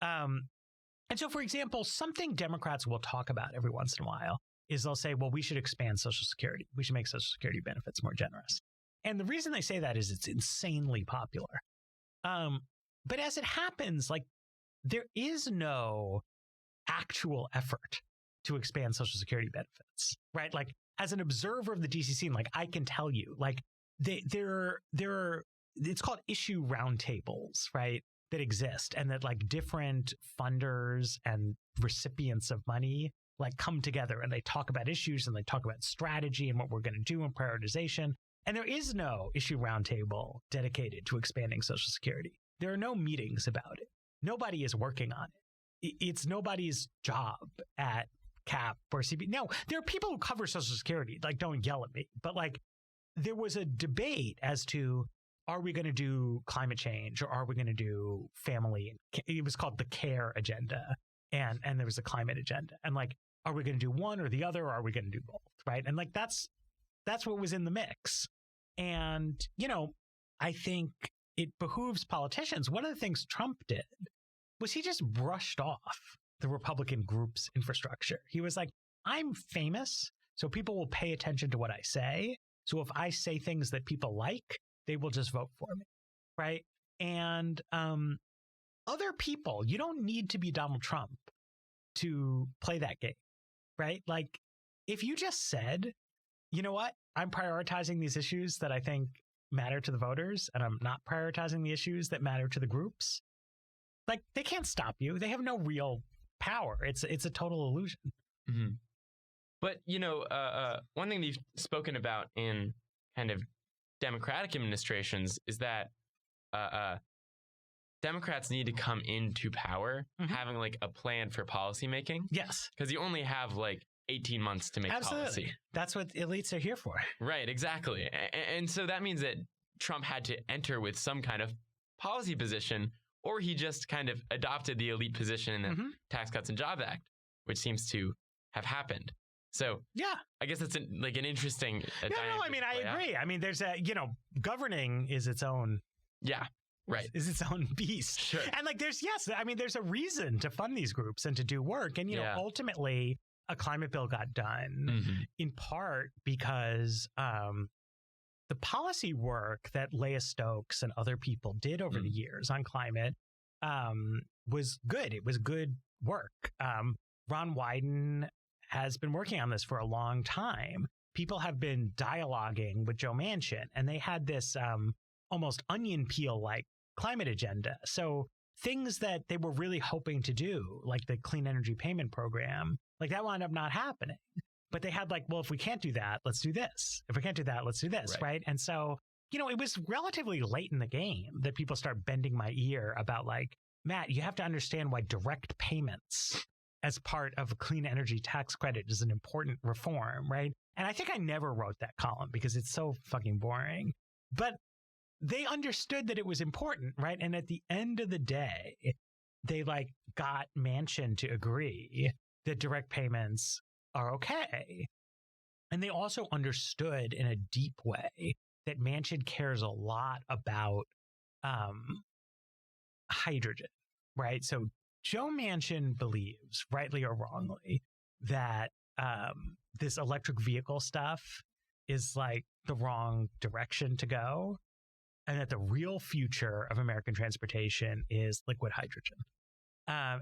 And so, for example, something Democrats will talk about every once in a while is they'll say, well, we should expand Social Security. We should make Social Security benefits more generous. And the reason they say that is it's insanely popular. But as it happens, like, there is no actual effort to expand Social Security benefits, right? Like, as an observer of the DC scene, like, I can tell you, like, there are, it's called issue roundtables, right? That exist, and that, like, different funders and recipients of money, like, come together and they talk about issues and they talk about strategy and what we're going to do and prioritization. And there is no issue roundtable dedicated to expanding Social Security. There are no meetings about it. Nobody is working on it. It's nobody's job at CAP or CB. No, there are people who cover Social Security. Like, don't yell at me. But, like, there was a debate as to, are we going to do climate change or are we going to do family? It was called the CARE agenda. And there was a climate agenda. And, like, are we going to do one or the other, or are we going to do both? Right. And, like, that's what was in the mix. And, you know, I think it behooves politicians. One of the things Trump did was he just brushed off the Republican group's infrastructure. He was like, I'm famous, so people will pay attention to what I say. So if I say things that people like, they will just vote for me, right? And other people, you don't need to be Donald Trump to play that game, right? Like, if you just said, you know what, I'm prioritizing these issues that I think matter to the voters, and I'm not prioritizing the issues that matter to the groups, like, they can't stop you. They have no real power. It's a total illusion. Mm-hmm. But, you know, one thing that you've spoken about in kind of Democratic administrations is that Democrats need to come into power having, like, a plan for policymaking. Yes. Because you only have, like, 18 months to make policy. That's what elites are here for. Right, exactly. And so that means that Trump had to enter with some kind of policy position, or he just kind of adopted the elite position in the Tax Cuts and Jobs Act, which seems to have happened. So yeah, I guess that's an interesting. I mean, I agree. I mean, there's governing is its own. Yeah. Right. Is its own beast. Sure. And, like, there's a reason to fund these groups and to do work. And, you know, ultimately a climate bill got done in part because the policy work that Leah Stokes and other people did over the years on climate was good. It was good work. Ron Wyden has been working on this for a long time. People have been dialoguing with Joe Manchin, and they had this almost onion peel-like climate agenda. So things that they were really hoping to do, like the Clean Energy Payment Program, like, that wound up not happening. But they had, like, well, if we can't do that, let's do this. If we can't do that, let's do this, right? And so, you know, it was relatively late in the game that people start bending my ear about, like, Matt, you have to understand why direct payments as part of a clean energy tax credit is an important reform, right? And I think I never wrote that column because it's so fucking boring. But they understood that it was important, right? And at the end of the day, they, like, got Manchin to agree that direct payments are okay. And they also understood in a deep way that Manchin cares a lot about hydrogen, right? So Joe Manchin believes, rightly or wrongly, that this electric vehicle stuff is, like, the wrong direction to go, and that the real future of American transportation is liquid hydrogen.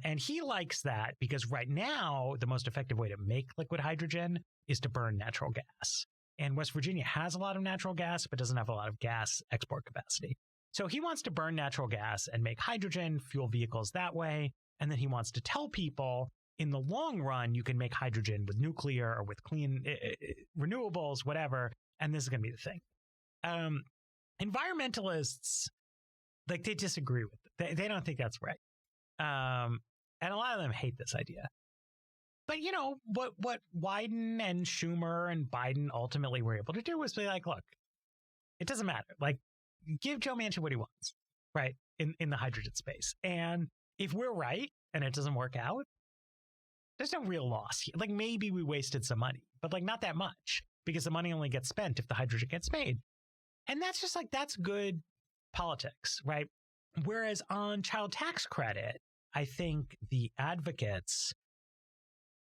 And he likes that because right now, the most effective way to make liquid hydrogen is to burn natural gas. And West Virginia has a lot of natural gas, but doesn't have a lot of gas export capacity. So he wants to burn natural gas and make hydrogen, fuel vehicles that way. And then he wants to tell people, in the long run, you can make hydrogen with nuclear or with clean renewables, whatever. And this is going to be the thing. Environmentalists, like, they disagree with it. They don't think that's right. And a lot of them hate this idea. But, you know, what Wyden and Schumer and Biden ultimately were able to do was be like, look, it doesn't matter. Like, give Joe Manchin what he wants, right, in the hydrogen space. And if we're right and it doesn't work out, there's no real loss here. Like maybe we wasted some money, but like not that much because the money only gets spent if the hydrogen gets made. And that's just like, that's good politics, right? Whereas on child tax credit, I think the advocates'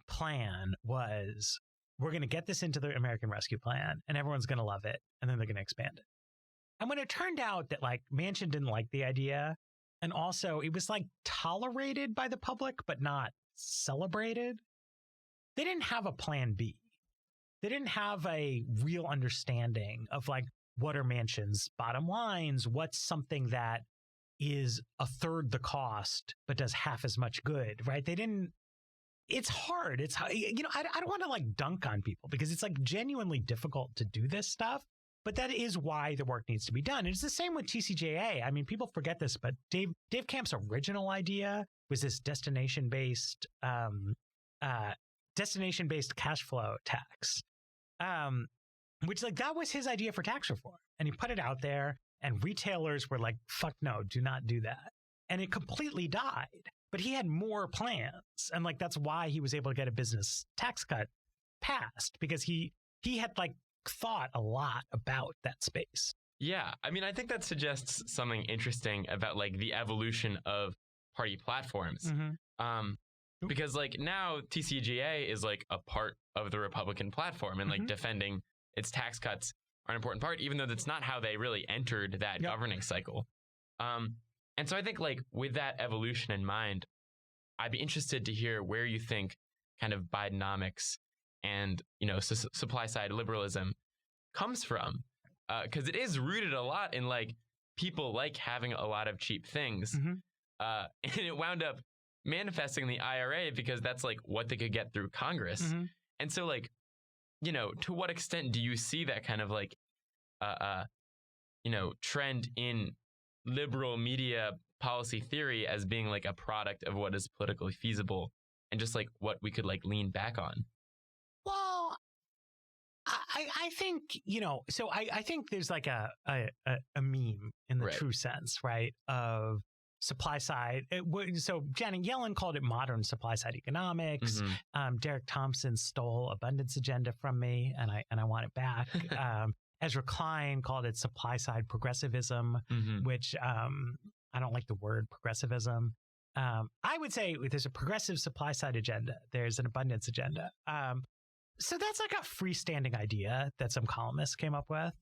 plan was, we're going to get this into the American Rescue Plan and everyone's going to love it. And then they're going to expand it. And when it turned out that like Manchin didn't like the idea, and also it was like tolerated by the public, but not celebrated, they didn't have a plan B. They didn't have a real understanding of like, what are Manchin's bottom lines? What's something that is a third the cost, but does half as much good, right? They didn't, it's hard. It's, you know, I don't want to like dunk on people because it's like genuinely difficult to do this stuff, but that is why the work needs to be done. And it's the same with TCJA. I mean, people forget this, but Dave Camp's original idea was this destination-based cash flow tax, which like that was his idea for tax reform. And he put it out there and retailers were like, fuck no, do not do that. And it completely died. But he had more plans. And like, that's why he was able to get a business tax cut passed, because he had like thought a lot about that space. Yeah. I mean, I think that suggests something interesting about like the evolution of party platforms. Because like now TCJA is like a part of the Republican platform, and like defending its tax cuts are an important part, even though that's not how they really entered that governing cycle. And so I think like with that evolution in mind, I'd be interested to hear where you think kind of Bidenomics and, you know, supply side liberalism comes from. Because it is rooted a lot in like people like having a lot of cheap things. And it wound up manifesting the IRA because that's like what they could get through Congress. And so like, you know, to what extent do you see that kind of like, you know, trend in liberal media policy theory as being like a product of what is politically feasible and just like what we could like lean back on? Well, I think, you know, so I think there's like a meme in the true sense, right, of supply side. So Janet Yellen called it modern supply side economics. Derek Thompson stole abundance agenda from me, and I want it back. Ezra Klein called it supply side progressivism, which I don't like the word progressivism. I would say there's a progressive supply side agenda. There's an abundance agenda. So that's like a freestanding idea that some columnists came up with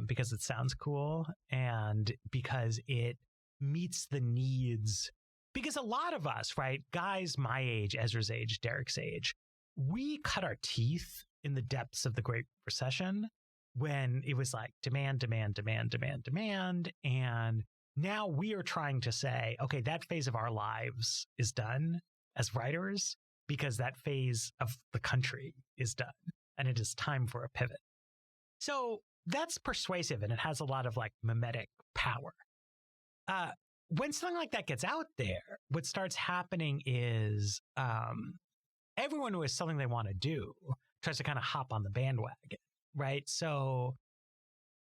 because it sounds cool and because it meets the needs. Because a lot of us, right, guys my age, Ezra's age, Derek's age, we cut our teeth in the depths of the Great Recession when it was like demand. And now we are trying to say, okay, that phase of our lives is done as writers because that phase of the country is done and it is time for a pivot. So that's persuasive and it has a lot of like mimetic power. When something like that gets out there, what starts happening is everyone who has something they want to do tries to kind of hop on the bandwagon, right? So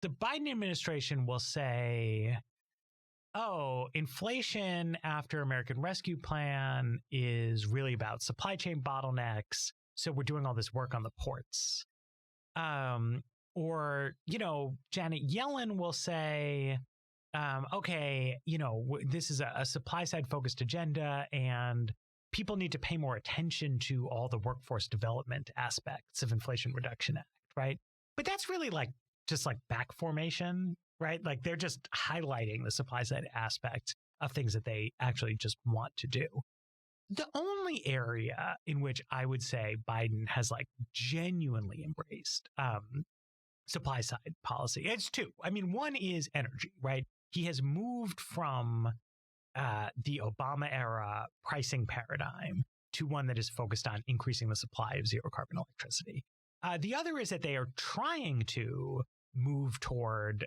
the Biden administration will say, oh, inflation after American Rescue Plan is really about supply chain bottlenecks. So we're doing all this work on the ports. Or, you know, Janet Yellen will say, okay, you know, this is a supply side focused agenda and people need to pay more attention to all the workforce development aspects of Inflation Reduction Act, right? But that's really like just like back formation, right? Like they're just highlighting the supply side aspect of things that they actually just want to do. The only area in which I would say Biden has like genuinely embraced supply side policy, it's two. I mean, one is energy, right? He has moved from the Obama era pricing paradigm to one that is focused on increasing the supply of zero carbon electricity. The other is that they are trying to move toward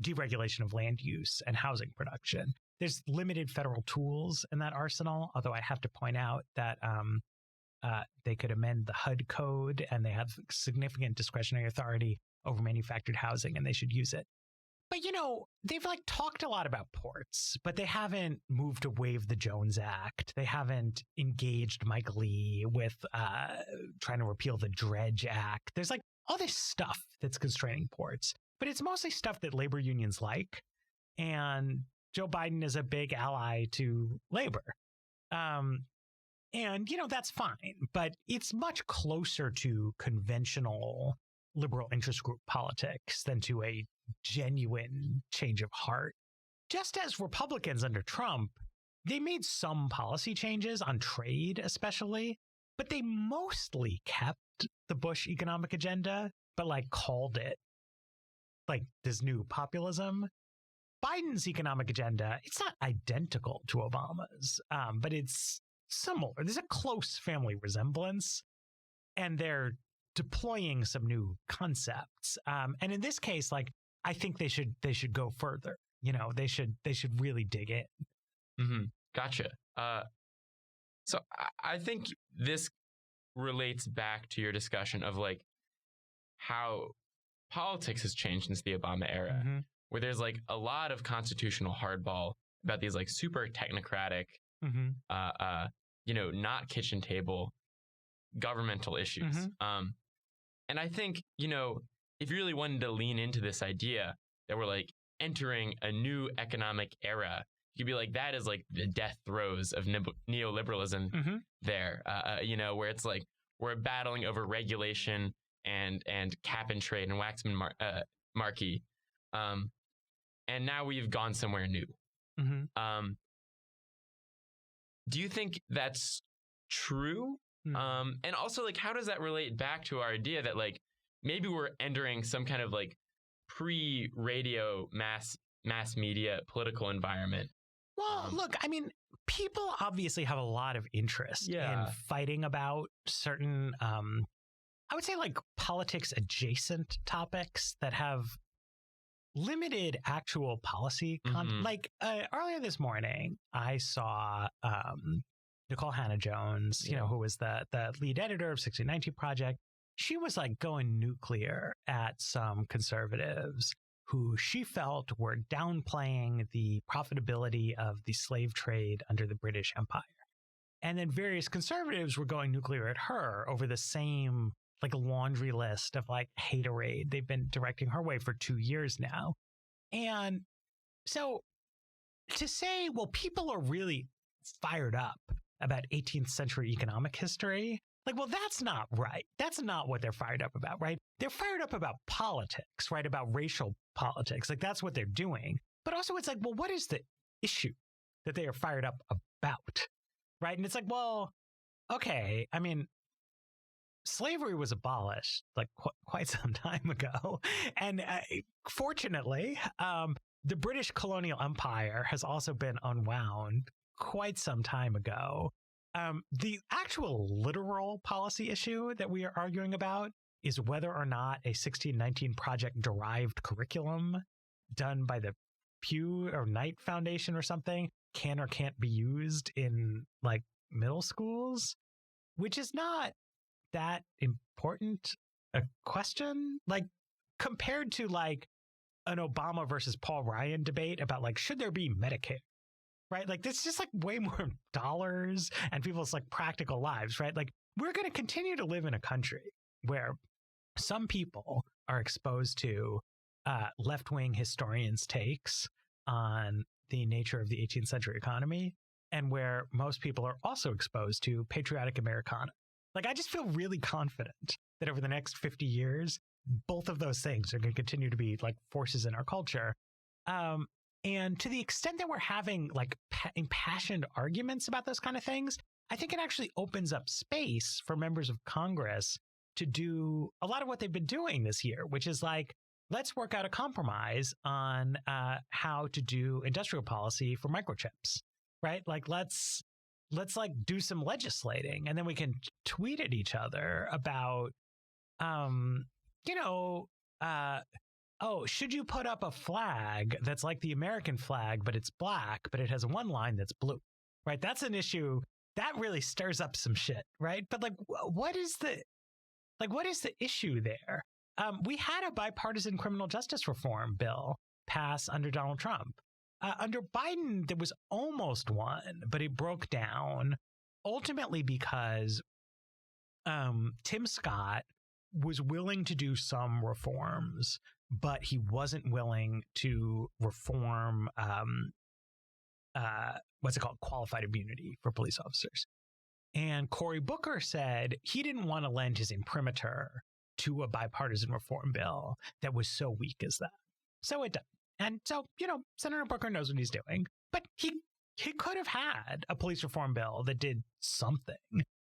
deregulation of land use and housing production. There's limited federal tools in that arsenal, although I have to point out that they could amend the HUD code and they have significant discretionary authority over manufactured housing and they should use it. But, they've talked a lot about ports, but they haven't moved to waive the Jones Act. They haven't engaged Mike Lee with trying to repeal the Dredge Act. There's all this stuff that's constraining ports, but it's mostly stuff that labor unions like. And Joe Biden is a big ally to labor. And, that's fine, but it's much closer to conventional liberal interest group politics than to a genuine change of heart. Just as Republicans under Trump, they made some policy changes on trade, especially, but they mostly kept the Bush economic agenda, but called it this new populism. Biden's economic agenda, it's not identical to Obama's, but it's similar. There's a close family resemblance, and they're deploying some new concepts. And in this case, I think they should go further. They should really dig in. Mm-hmm. Gotcha. So I think this relates back to your discussion of how politics has changed since the Obama era, Mm-hmm. where there's a lot of constitutional hardball about these super technocratic, Mm-hmm. Not kitchen table governmental issues. Mm-hmm. And I think, if you really wanted to lean into this idea that we're entering a new economic era, you could be that is the death throes of neoliberalism Mm-hmm. there, where it's we're battling over regulation and cap and trade and Waxman Markey. And now we've gone somewhere new. Mm-hmm. Do you think that's true? Mm-hmm. And also how does that relate back to our idea that maybe we're entering some kind of pre-radio mass media political environment? Well, look, people obviously have a lot of interest in fighting about certain, I would say politics adjacent topics that have limited actual policy. Mm-hmm. Earlier this morning, I saw Nicole Hannah-Jones, who was the lead editor of 1619 Project. She was going nuclear at some conservatives who she felt were downplaying the profitability of the slave trade under the British Empire. And then various conservatives were going nuclear at her over the same laundry list of haterade they've been directing her way for 2 years now. And so to say, well, people are really fired up about 18th century economic history, well, that's not right. That's not what they're fired up about, right? They're fired up about politics, right? About racial politics. That's what they're doing. But also it's well, what is the issue that they are fired up about, right? And it's well, okay, slavery was abolished quite some time ago. And fortunately, the British colonial empire has also been unwound quite some time ago. The actual literal policy issue that we are arguing about is whether or not a 1619 Project derived curriculum done by the Pew or Knight Foundation or something can or can't be used in middle schools, which is not that important a question, compared to an Obama versus Paul Ryan debate about should there be Medicare, right? This is just way more dollars and people's practical lives, right? We're going to continue to live in a country where some people are exposed to left-wing historians' takes on the nature of the 18th century economy, and where most people are also exposed to patriotic Americana. I just feel really confident that over the next 50 years, both of those things are going to continue to be forces in our culture. And to the extent that we're having impassioned arguments about those kind of things, I think it actually opens up space for members of Congress to do a lot of what they've been doing this year, which is let's work out a compromise on how to do industrial policy for microchips, right? Let's do some legislating, and then we can tweet at each other about, oh, should you put up a flag that's like the American flag, but it's black, but it has one line that's blue, right? That's an issue that really stirs up some shit, right? But what is the issue there? We had a bipartisan criminal justice reform bill pass under Donald Trump. Under Biden, there was almost one, but it broke down ultimately because Tim Scott was willing to do some reforms, but he wasn't willing to reform qualified immunity for police officers. And Cory Booker said he didn't want to lend his imprimatur to a bipartisan reform bill that was so weak as that. So it did. And so, Senator Booker knows what he's doing, but he could have had a police reform bill that did something,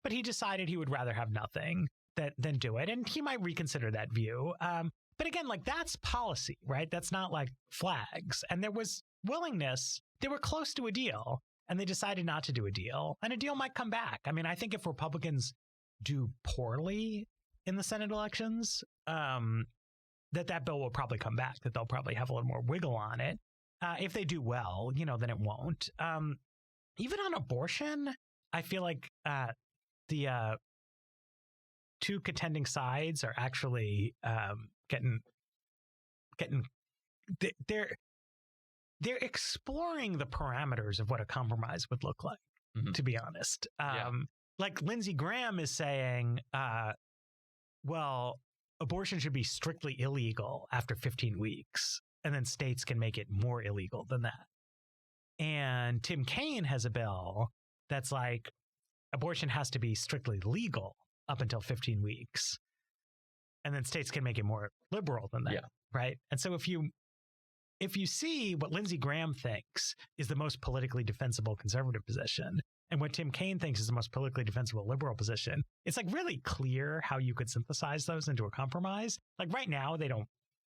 but he decided he would rather have nothing than do it. And he might reconsider that view. But again, like, that's policy, right? That's not like flags. And there was willingness. They were close to a deal, and they decided not to do a deal. And a deal might come back. I mean, I think if Republicans do poorly in the Senate elections, that bill will probably come back, that they'll probably have a little more wiggle on it. If they do well, then it won't. Even on abortion, I feel like the two contending sides are actually they're exploring the parameters of what a compromise would look like, to be honest. Like Lindsey Graham is saying, well, abortion should be strictly illegal after 15 weeks, and then states can make it more illegal than that. And Tim Kaine has a bill that's like, abortion has to be strictly legal up until 15 weeks, and then states can make it more liberal than that, right? And so if you see what Lindsey Graham thinks is the most politically defensible conservative position, and what Tim Kaine thinks is the most politically defensible liberal position, it's like really clear how you could synthesize those into a compromise. Like right now, they don't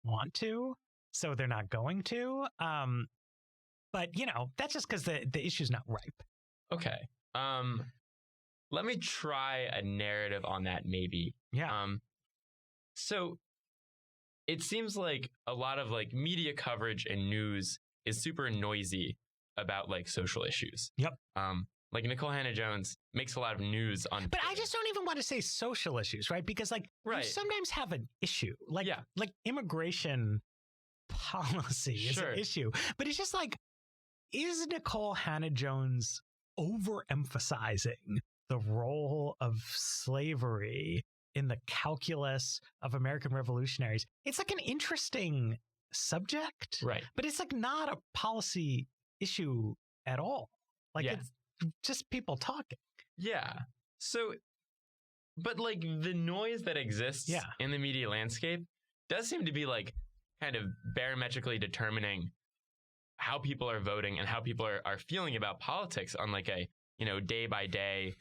want to, so they're not going to. But that's just because the issue's not ripe. Okay. Let me try a narrative on that, maybe. Yeah. So it seems like a lot of like media coverage and news is super noisy about like social issues. Yep. Like Nicole Hannah-Jones makes a lot of news on. But I just don't even want to say social issues, right? Because like you sometimes have an issue, like immigration policy is an issue. But it's just like, is Nicole Hannah-Jones overemphasizing the role of slavery in the calculus of American revolutionaries? It's like an interesting subject, right? But it's like not a policy issue at all. Like it's just people talking. Yeah. So, but like the noise that exists in the media landscape does seem to be like kind of barometrically determining how people are voting and how people are feeling about politics on like a, day by day,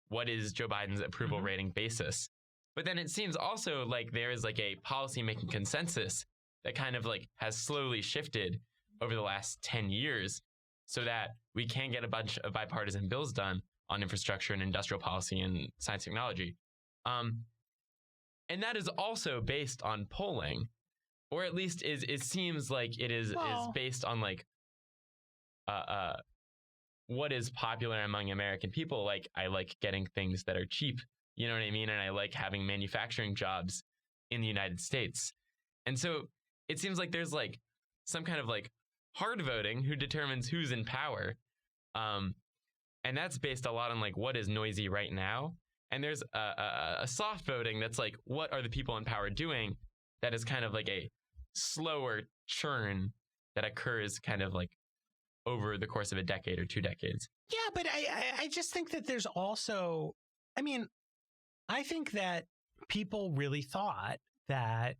what is Joe Biden's approval rating basis. But then it seems also like there is like a policymaking consensus that kind of like has slowly shifted over the last 10 years so that we can get a bunch of bipartisan bills done on infrastructure and industrial policy and science technology. And that is also based on polling, or at least it seems like it is based on like what is popular among American people. Like, I like getting things that are cheap, you know what I mean? And I like having manufacturing jobs in the United States. And so it seems like there's like some kind of like hard voting who determines who's in power. And that's based a lot on like what is noisy right now. And there's a soft voting that's like, what are the people in power doing? That is kind of like a slower churn that occurs kind of like over the course of a decade or 2 decades. Yeah, but I just think that there's also, I think that people really thought that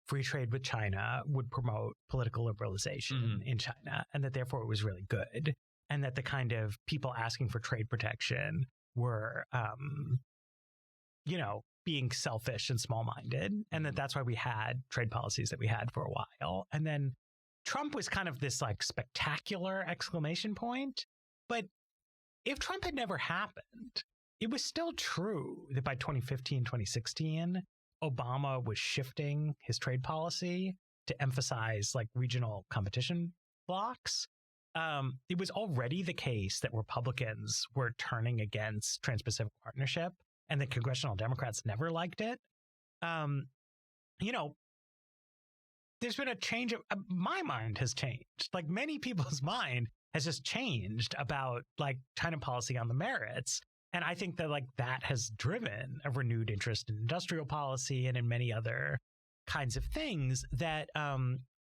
free trade with China would promote political liberalization in China, and that therefore it was really good, and that the kind of people asking for trade protection were, being selfish and small-minded, and that's why we had trade policies that we had for a while. And then Trump was kind of this like spectacular exclamation point. But if Trump had never happened, it was still true that by 2015, 2016, Obama was shifting his trade policy to emphasize like regional competition blocks. It was already the case that Republicans were turning against Trans-Pacific Partnership, and the congressional Democrats never liked it. there's been a change of my mind has changed. Like many people's mind has just changed about like China policy on the merits. And I think that like that has driven a renewed interest in industrial policy and in many other kinds of things that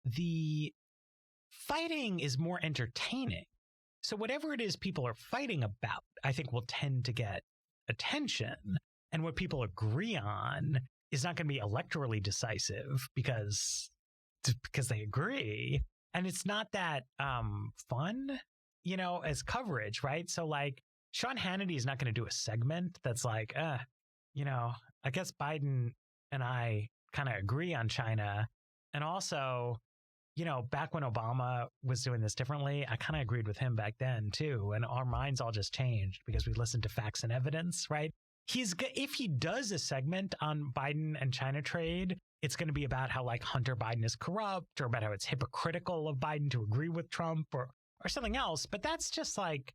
the fighting is more entertaining. So whatever it is people are fighting about, I think will tend to get attention. And what people agree on is not going to be electorally decisive because they agree. And it's not that fun, you know, as coverage, right? So like Sean Hannity is not going to do a segment that's like, you know, I guess Biden and I kind of agree on China. And also, you know, back when Obama was doing this differently, I kind of agreed with him back then too. And our minds all just changed because we listened to facts and evidence, right? If he does a segment on Biden and China trade, it's going to be about how like Hunter Biden is corrupt or about how it's hypocritical of Biden to agree with Trump or something else. But that's just like,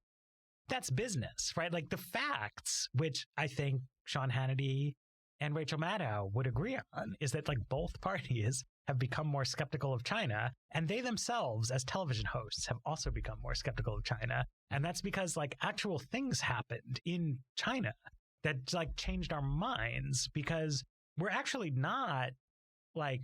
that's business, right? Like the facts, which I think Sean Hannity and Rachel Maddow would agree on, is that like both parties have become more skeptical of China, and they themselves as television hosts have also become more skeptical of China. And that's because like actual things happened in China that like changed our minds, because we're actually not like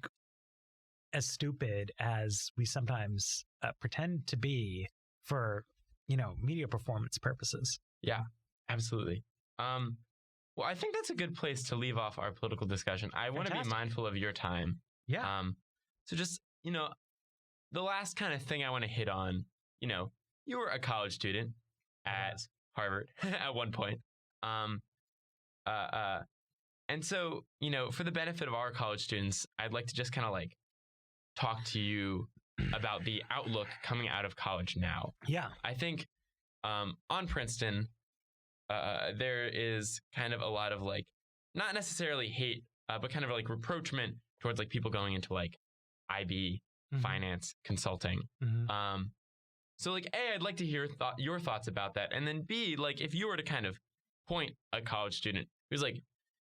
as stupid as we sometimes pretend to be for, you know, media performance purposes. Yeah, absolutely. Well, I think that's a good place to leave off our political discussion. I want to be mindful of your time. Yeah. So just, you know, the last kind of thing I want to hit on, you know, you were a college student at Harvard at one point. And so, you know, for the benefit of our college students, I'd like to just kind of like talk to you about the outlook coming out of college now. Yeah. I think on Princeton, there is kind of a lot of like, not necessarily hate, but kind of like reproachment towards like people going into like IB, finance, consulting. So like, A, I'd like to hear your thoughts about that. And then B, like if you were to kind of point a college student who's like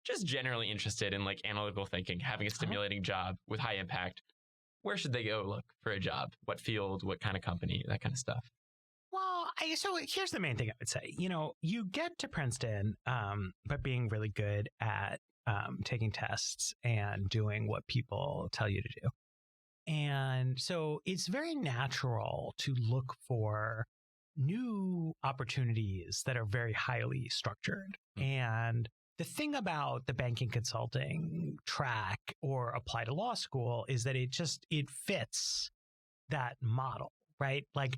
just generally interested in like analytical thinking, having a stimulating job with high impact, where should they go look for a job? What field, what kind of company, that kind of stuff? Well, so here's the main thing I would say. You know, you get to Princeton by being really good at taking tests and doing what people tell you to do. And so it's very natural to look for new opportunities that are very highly structured. And the thing about the banking consulting track or apply to law school is that it fits that model, right? Like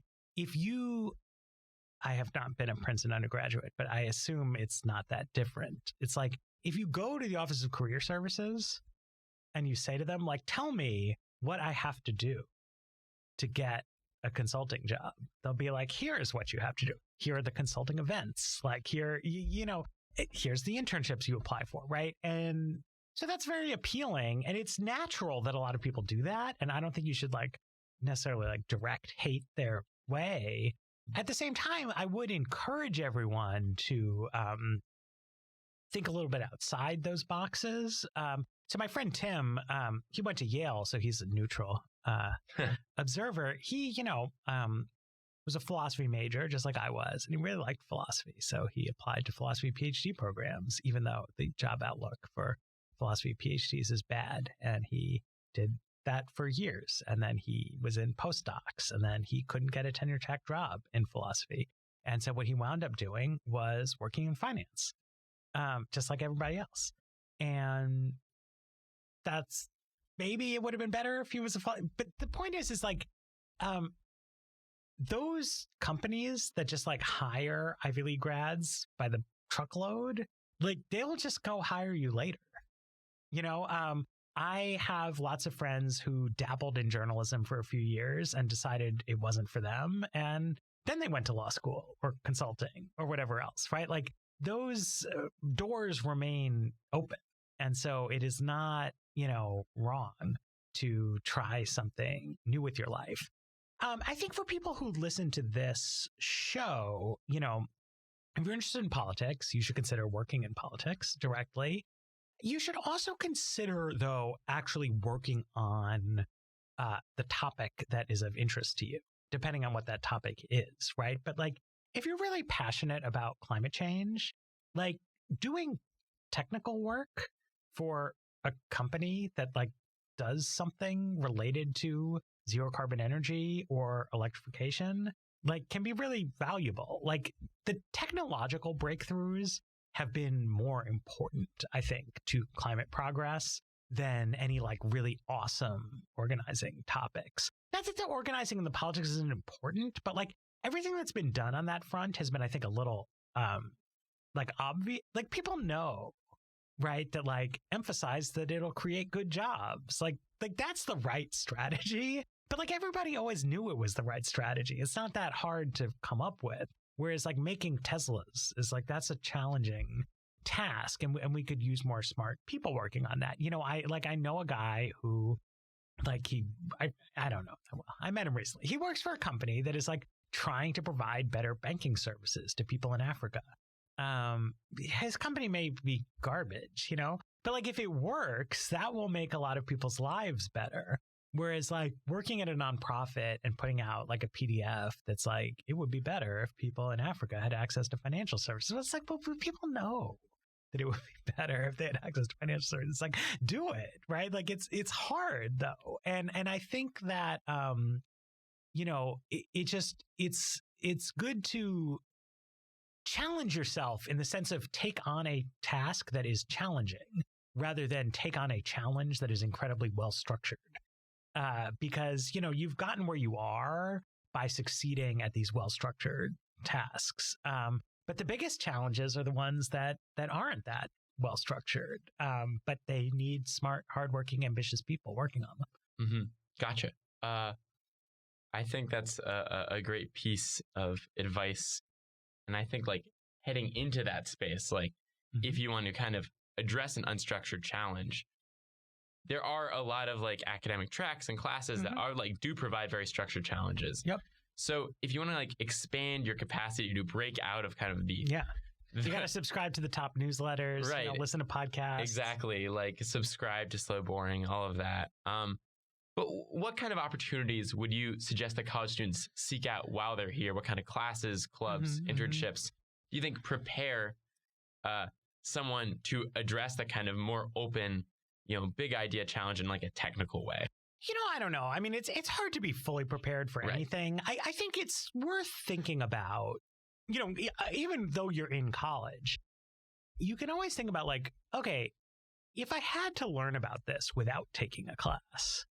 I have not been a Princeton undergraduate, but I assume it's not that different. It's like, if you go to the Office of Career Services and you say to them, like, tell me what I have to do to get a consulting job, they'll be like, here's what you have to do. Here are the consulting events. Like here, you know, here's the internships you apply for, right? And so that's very appealing. And it's natural that a lot of people do that. And I don't think you should like necessarily like direct hate their way. At the same time, I would encourage everyone to think a little bit outside those boxes. So my friend Tim, he went to Yale, so he's a neutral observer. He, you know, was a philosophy major, just like I was, and he really liked philosophy. So he applied to philosophy PhD programs, even though the job outlook for philosophy PhDs is bad. And he did that for years. And then he was in postdocs, and then he couldn't get a tenure track job in philosophy. And so what he wound up doing was working in finance, just like everybody else. And that's, maybe it would have been better if he was but the point is like, those companies that just like hire Ivy League grads by the truckload, like they'll just go hire you later. You know, I have lots of friends who dabbled in journalism for a few years and decided it wasn't for them. And then they went to law school or consulting or whatever else, right? Like those doors remain open. And so it is not, you know, wrong to try something new with your life. I think for people who listen to this show, you know, if you're interested in politics, you should consider working in politics directly. You should also consider, though, actually working on the topic that is of interest to you, depending on what that topic is, right? But like, if you're really passionate about climate change, like doing technical work for a company that like does something related to zero carbon energy or electrification, like can be really valuable. Like the technological breakthroughs have been more important, I think, to climate progress than any like really awesome organizing topics. Not that the organizing and the politics isn't important, but like everything that's been done on that front has been, I think, a little like obvious. Like people know, right, that like emphasize that it'll create good jobs. Like that's the right strategy. But like everybody always knew it was the right strategy. It's not that hard to come up with. Whereas like making Teslas is like, that's a challenging task. And we could use more smart people working on that. You know, I know a guy who like I don't know. I met him recently. He works for a company that is like trying to provide better banking services to people in Africa. His company may be garbage, you know, but like if it works, that will make a lot of people's lives better. Whereas like working at a nonprofit and putting out like a PDF that's like, it would be better if people in Africa had access to financial services. It's like, well, people know that it would be better if they had access to financial services. It's like, do it, right? Like it's hard though. And I think that, you know, it's good to challenge yourself in the sense of take on a task that is challenging rather than take on a challenge that is incredibly well structured. Because, you know, you've gotten where you are by succeeding at these well-structured tasks. But the biggest challenges are the ones that aren't that well-structured, but they need smart, hardworking, ambitious people working on them. Mm-hmm. Gotcha. I think that's a great piece of advice. And I think like heading into that space, like if you want to kind of address an unstructured challenge, there are a lot of like academic tracks and classes that are like do provide very structured challenges. Yep. So if you want to like expand your capacity to break out of kind of the you got to subscribe to the top newsletters, right? You know, listen to podcasts. Exactly, like subscribe to Slow Boring, all of that. But what kind of opportunities would you suggest that college students seek out while they're here? What kind of classes, clubs, internships do you think prepare someone to address that kind of more open, you know, big idea challenge in like a technical way? You know, I don't know. I mean, it's hard to be fully prepared for anything. I think it's worth thinking about, you know, even though you're in college, you can always think about like, okay, if I had to learn about this without taking a class,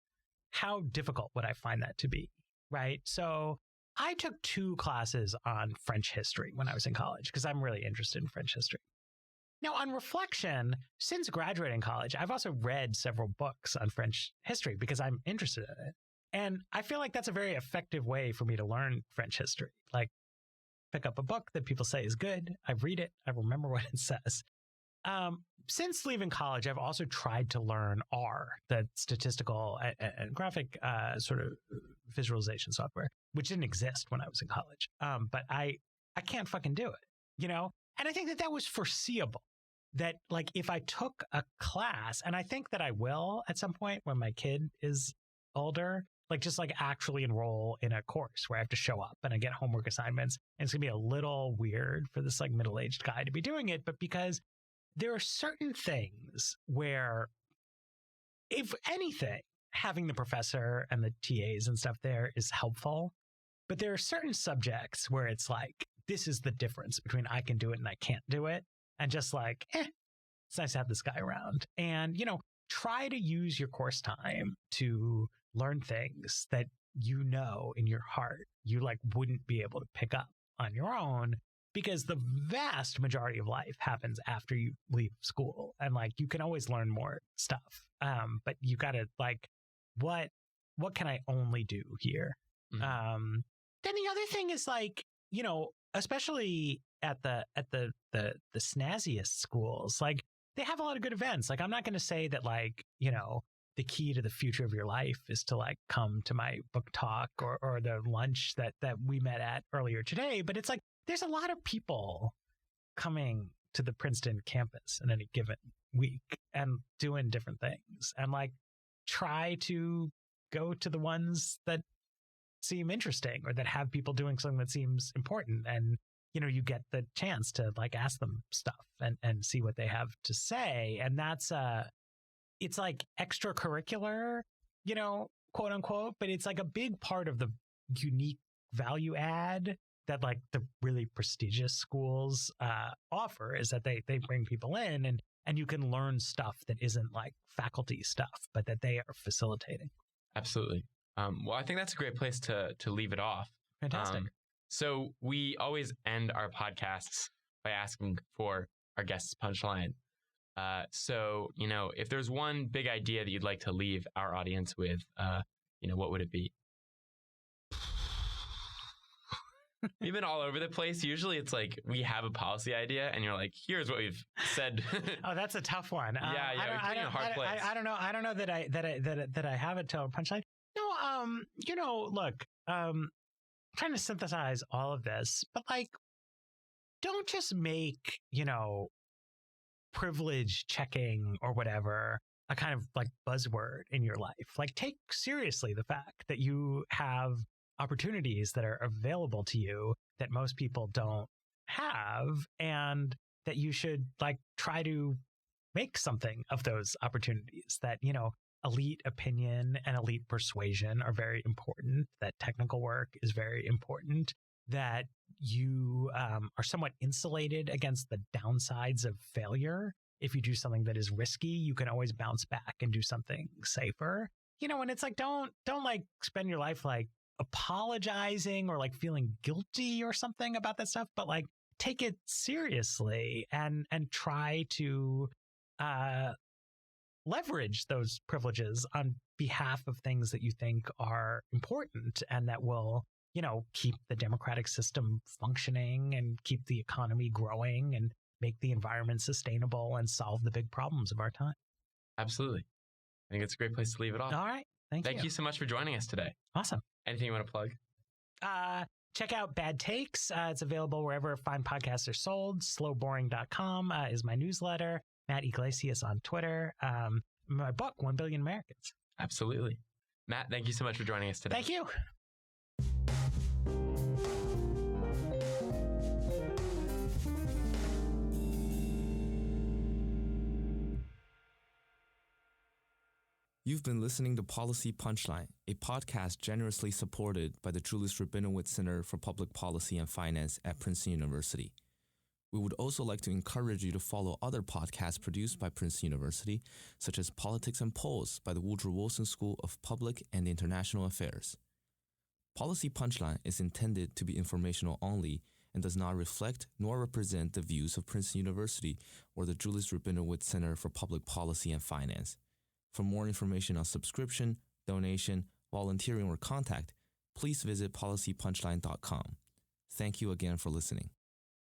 how difficult would I find that to be, right? So I took 2 classes on French history when I was in college because I'm really interested in French history. Now, on reflection, since graduating college, I've also read several books on French history because I'm interested in it. And I feel like that's a very effective way for me to learn French history. Like, pick up a book that people say is good. I read it. I remember what it says. Since leaving college, I've also tried to learn R, the statistical and graphic sort of visualization software, which didn't exist when I was in college. But I can't fucking do it, you know? And I think that was foreseeable. That like if I took a class, and I think that I will at some point when my kid is older, like just like actually enroll in a course where I have to show up and I get homework assignments, and it's gonna be a little weird for this like middle-aged guy to be doing it, but because there are certain things where, if anything, having the professor and the TAs and stuff there is helpful, but there are certain subjects where it's like, this is the difference between I can do it and I can't do it. And just like, it's nice to have this guy around. And, you know, try to use your course time to learn things that you know in your heart you like wouldn't be able to pick up on your own, because the vast majority of life happens after you leave school. And like, you can always learn more stuff. But you got to like, what can I only do here? Then the other thing is like, you know, especially at the snazziest schools, like they have a lot of good events. Like I'm not going to say that like, you know, the key to the future of your life is to like come to my book talk or the lunch that we met at earlier today, but it's like there's a lot of people coming to the Princeton campus in any given week and doing different things, and like try to go to the ones that seem interesting or that have people doing something that seems important. And, you get the chance to like ask them stuff and see what they have to say. And that's, it's like extracurricular, quote unquote, but it's like a big part of the unique value add that like the really prestigious schools offer, is that they bring people in and you can learn stuff that isn't like faculty stuff, but that they are facilitating. Absolutely. Well, I think that's a great place to leave it off. Fantastic. So we always end our podcasts by asking for our guest's punchline. So, if there's one big idea that you'd like to leave our audience with, what would it be? We've been all over the place. Usually it's like we have a policy idea and you're like, here's what we've said. Oh, that's a tough one. We put you in a hard place. I don't know. I don't know that I have it to a punchline. No, look, trying to synthesize all of this, but like, don't just make, privilege checking or whatever a kind of like buzzword in your life. Like, take seriously the fact that you have opportunities that are available to you that most people don't have, and that you should like try to make something of those opportunities. That, elite opinion and elite persuasion are very important, that technical work is very important, that you are somewhat insulated against the downsides of failure. If you do something that is risky, you can always bounce back and do something safer. And it's like, don't like spend your life like apologizing or like feeling guilty or something about that stuff, but like take it seriously and try to leverage those privileges on behalf of things that you think are important and that will, keep the democratic system functioning and keep the economy growing and make the environment sustainable and solve the big problems of our time. Absolutely. I think it's a great place to leave it off. All right. Thank you so much for joining us today. Awesome. Anything you want to plug? Check out Bad Takes. It's available wherever fine podcasts are sold. Slowboring.com is my newsletter. Matt Yglesias on Twitter. My book, 1 Billion Americans. Absolutely. Matt, thank you so much for joining us today. Thank you. You've been listening to Policy Punchline, a podcast generously supported by the Julius Rabinowitz Center for Public Policy and Finance at Princeton University. We would also like to encourage you to follow other podcasts produced by Princeton University, such as Politics and Polls by the Woodrow Wilson School of Public and International Affairs. Policy Punchline is intended to be informational only and does not reflect nor represent the views of Princeton University or the Julius Rabinowitz Center for Public Policy and Finance. For more information on subscription, donation, volunteering, or contact, please visit policypunchline.com. Thank you again for listening.